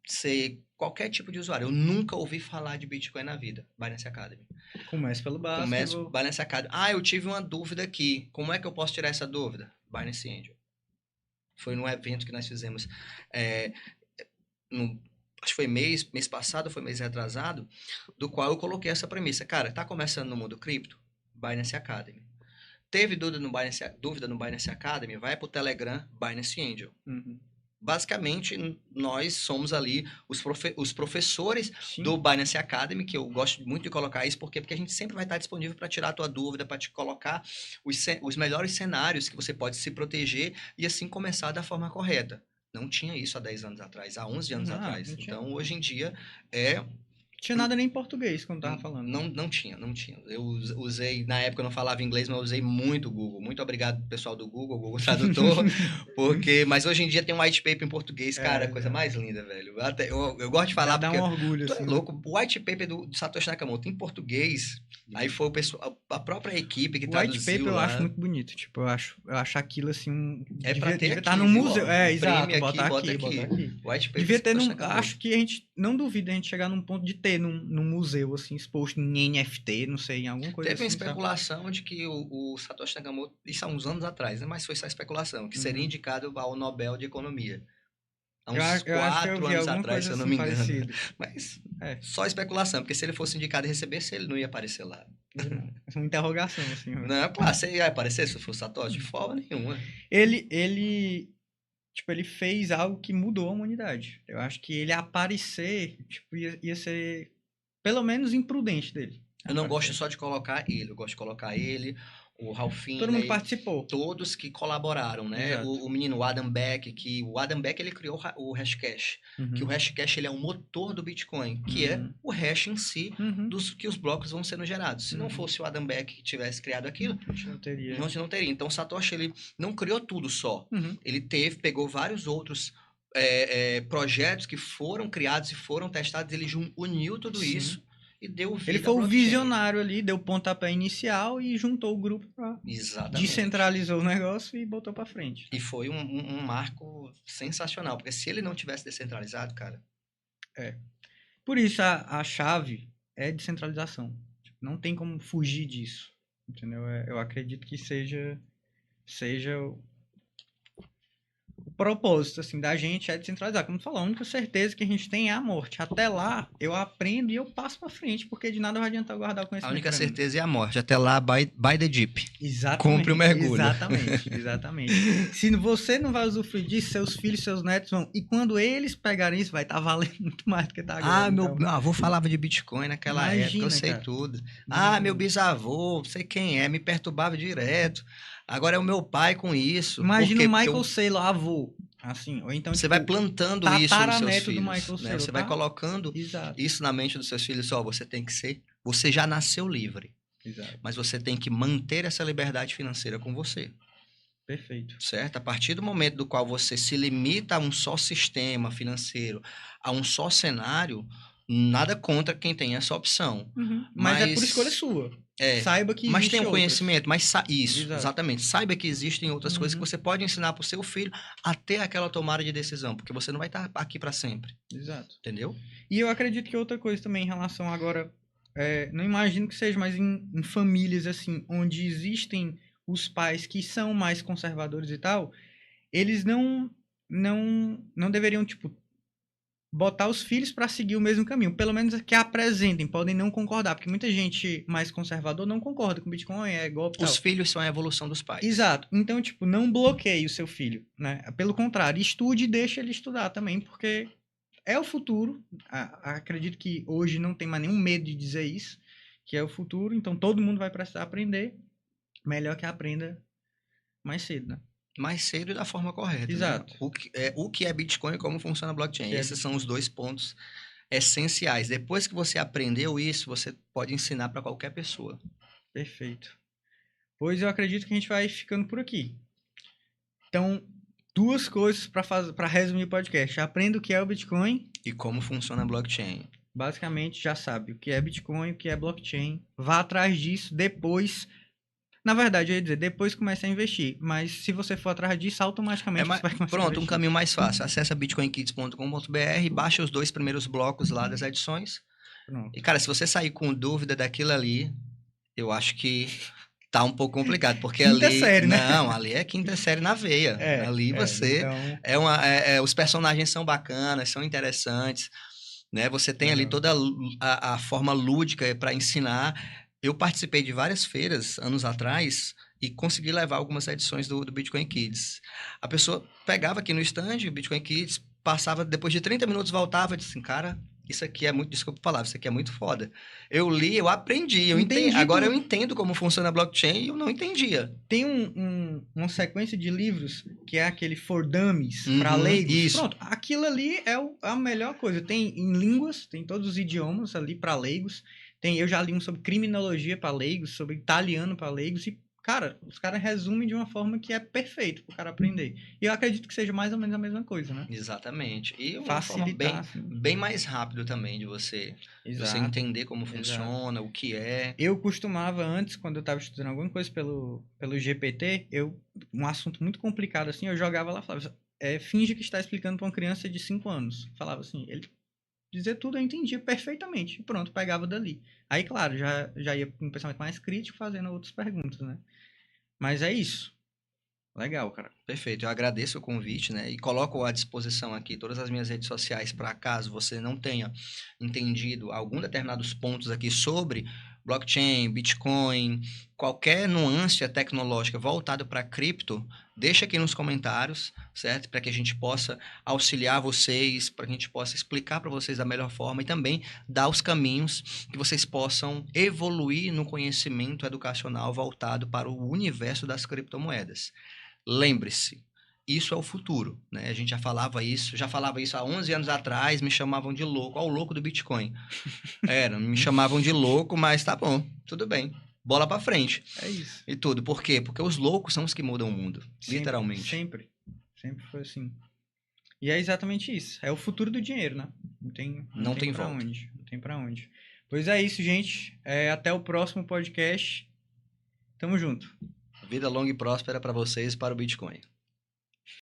ser qualquer tipo de usuário. Eu nunca ouvi falar de Bitcoin na vida. Binance Academy. Comece pelo básico. Binance Academy. Eu tive uma dúvida aqui. Como é que eu posso tirar essa dúvida? Binance Angel. Foi num evento que nós fizemos, acho que foi mês passado, foi mês retrasado, do qual eu coloquei essa premissa. Cara, tá começando no mundo cripto? Binance Academy. Teve dúvida no Binance Academy? Vai pro Telegram, Binance Angel. Basicamente, nós somos ali os professores do Binance Academy, que eu gosto muito de colocar isso, porque a gente sempre vai estar disponível para tirar a tua dúvida, para te colocar os melhores cenários que você pode se proteger e assim começar da forma correta. Não tinha isso há 10 anos atrás, há 11 anos atrás. Então, hoje em dia, tinha nada nem em português, como tava falando. Não tinha. Eu usei, na época eu não falava inglês, mas eu usei muito o Google. Muito obrigado, pessoal do Google Tradutor. Mas hoje em dia tem um white paper em português, cara, coisa mais linda, velho. Eu gosto de falar dá um orgulho, assim. Louco. O white paper do Satoshi Nakamoto em português, aí foi o pessoal, a própria equipe que traduziu. O white paper eu acho muito bonito. Tipo, eu acho aquilo assim. Devia estar no museu. Exato. Aqui, botar aqui. White paper devia ter acho que a gente não duvida a gente chegar num ponto de ter num museu, assim, exposto em NFT, não sei, em alguma coisa. Teve uma especulação de que o Satoshi Nakamoto, isso há uns anos atrás, né? Mas foi só especulação, que seria indicado ao Nobel de Economia. Há uns 4 anos atrás, se eu não me engano. Parecido. Mas só especulação, porque se ele fosse indicado e recebesse, ele não ia aparecer lá. Uma interrogação, assim. Não, claro, você ia aparecer se fosse Satoshi? De forma nenhuma. Ele fez algo que mudou a humanidade. Eu acho que ele aparecer, tipo, ia ser pelo menos imprudente dele. Eu não gosto só de colocar ele, eu gosto de colocar ele, o Ralph todo mundo participou. Todos que colaboraram, né? O menino Adam Beck, ele criou o Hashcash, que o Hashcash ele é o motor do Bitcoin, que é o hash em si dos que os blocos vão sendo gerados. Se não fosse o Adam Beck que tivesse criado aquilo, a gente não teria. Então o Satoshi ele não criou tudo só. Ele pegou vários outros projetos que foram criados e foram testados, ele uniu tudo isso e deu vida. Ele foi o visionário ali, deu o pontapé inicial e juntou o grupo pra... Exatamente. Descentralizou o negócio e botou pra frente. E foi um marco sensacional, porque se ele não tivesse descentralizado, cara... Por isso a chave é descentralização. Não tem como fugir disso, entendeu? Eu acredito que seja o propósito, assim, da gente é descentralizar. Como tu falou, a única certeza que a gente tem é a morte. Até lá, eu aprendo e eu passo pra frente, porque de nada vai adiantar eu guardar o conhecimento. A única certeza é a morte. Até lá, buy the deep. Exatamente. Compre o mergulho. Exatamente. Se você não vai usufruir disso, seus filhos, seus netos vão. E quando eles pegarem isso, vai estar valendo muito mais do que tá agora. Meu avô falava de Bitcoin naquela época, eu sei tudo. Meu bisavô, sei quem é, me perturbava direto. Agora é o meu pai com isso. Imagina o Michael Saylor, avô. Assim, ou então, você vai plantando isso nos seus filhos. Do Michael Saylor, você vai colocando isso na mente dos seus filhos. Você tem que ser... Você já nasceu livre. Exato. Mas você tem que manter essa liberdade financeira com você. Perfeito. Certo? A partir do momento do qual você se limita a um só sistema financeiro, a um só cenário, Nada contra quem tem essa opção. Mas é por escolha sua. Saiba que mas existe tem o outras. conhecimento, isso, Exato. exatamente. Saiba que existem outras coisas que você pode ensinar para o seu filho até aquela tomada de decisão, porque você não vai estar aqui para sempre. Exato. Entendeu? E eu acredito que outra coisa também em relação agora, não imagino que seja mais em famílias assim, onde existem os pais que são mais conservadores e tal, eles não deveriam, tipo, botar os filhos para seguir o mesmo caminho, pelo menos que apresentem, podem não concordar, porque muita gente mais conservador não concorda com Bitcoin, é golpe e tal. Os filhos são a evolução dos pais. Exato. Então, tipo, não bloqueie o seu filho, né? Pelo contrário, estude e deixe ele estudar também, porque é o futuro. Acredito que hoje não tem mais nenhum medo de dizer isso, que é o futuro, então todo mundo vai precisar aprender, melhor que aprenda mais cedo, né? Mais cedo e da forma correta. Exato. Né? O que é Bitcoin e como funciona a blockchain. Esses são os 2 pontos essenciais. Depois que você aprendeu isso, você pode ensinar para qualquer pessoa. Perfeito. Pois eu acredito que a gente vai ficando por aqui. Então, 2 coisas para resumir o podcast. Aprenda o que é o Bitcoin. E como funciona a blockchain. Basicamente, já sabe o que é Bitcoin, o que é blockchain. Vá atrás disso depois. Na verdade, eu ia dizer, depois comece a investir. Mas se você for atrás disso, automaticamente você vai começar a Pronto, investir. um caminho mais fácil. Acesse bitcoinkids.com.br, baixa os 2 primeiros blocos lá das edições. Pronto. E, cara, se você sair com dúvida daquilo ali, eu acho que tá um pouco complicado, porque quinta ali... série, né? Não, ali é quinta série na veia. Ali você... Então... os personagens são bacanas, são interessantes, né? Você tem ali toda a forma lúdica para ensinar. Eu participei de várias feiras, anos atrás, e consegui levar algumas edições do Bitcoin Kids. A pessoa pegava aqui no stand, o Bitcoin Kids, passava, depois de 30 minutos voltava e disse assim, cara... Isso aqui é muito, desculpa a palavra, isso aqui é muito foda. Eu li, eu aprendi, eu entendi. Agora eu entendo como funciona a blockchain e eu não entendia. Tem uma sequência de livros que é aquele For Dummies, para leigos. Isso. Pronto, aquilo ali é a melhor coisa. Tem em línguas, tem todos os idiomas ali para leigos. Eu já li um sobre criminologia para leigos, sobre italiano para leigos e cara, os caras resumem de uma forma que é perfeito pro cara aprender. E eu acredito que seja mais ou menos a mesma coisa, né? Exatamente. E uma facilitar, forma bem mais rápido também de você entender como funciona, o que é. Eu costumava antes, quando eu estava estudando alguma coisa pelo GPT, um assunto muito complicado assim, eu jogava lá, falava, finge que está explicando para uma criança de 5 anos. Falava assim, ele dizer tudo eu entendia perfeitamente. E pronto, pegava dali. Aí, claro, já ia com um pensamento mais crítico, fazendo outras perguntas, né? Mas é isso. Legal, cara. Perfeito. Eu agradeço o convite, né? E coloco à disposição aqui todas as minhas redes sociais para caso você não tenha entendido algum determinados pontos aqui sobre blockchain, Bitcoin, qualquer nuance tecnológica voltada para cripto, deixa aqui nos comentários, certo? Para que a gente possa auxiliar vocês, para que a gente possa explicar para vocês da melhor forma e também dar os caminhos que vocês possam evoluir no conhecimento educacional voltado para o universo das criptomoedas. Lembre-se, isso é o futuro, né? A gente já falava isso há 11 anos atrás, me chamavam de louco, o louco do Bitcoin. Me chamavam de louco, mas tá bom, tudo bem. Bola pra frente. É isso. E tudo. Por quê? Porque os loucos são os que mudam o mundo, literalmente. Sempre foi assim. E é exatamente isso. É o futuro do dinheiro, né? Não tem pra volta. onde. Não tem pra onde. Pois é isso, gente. Até o próximo podcast. Tamo junto. Vida longa e próspera para vocês e para o Bitcoin.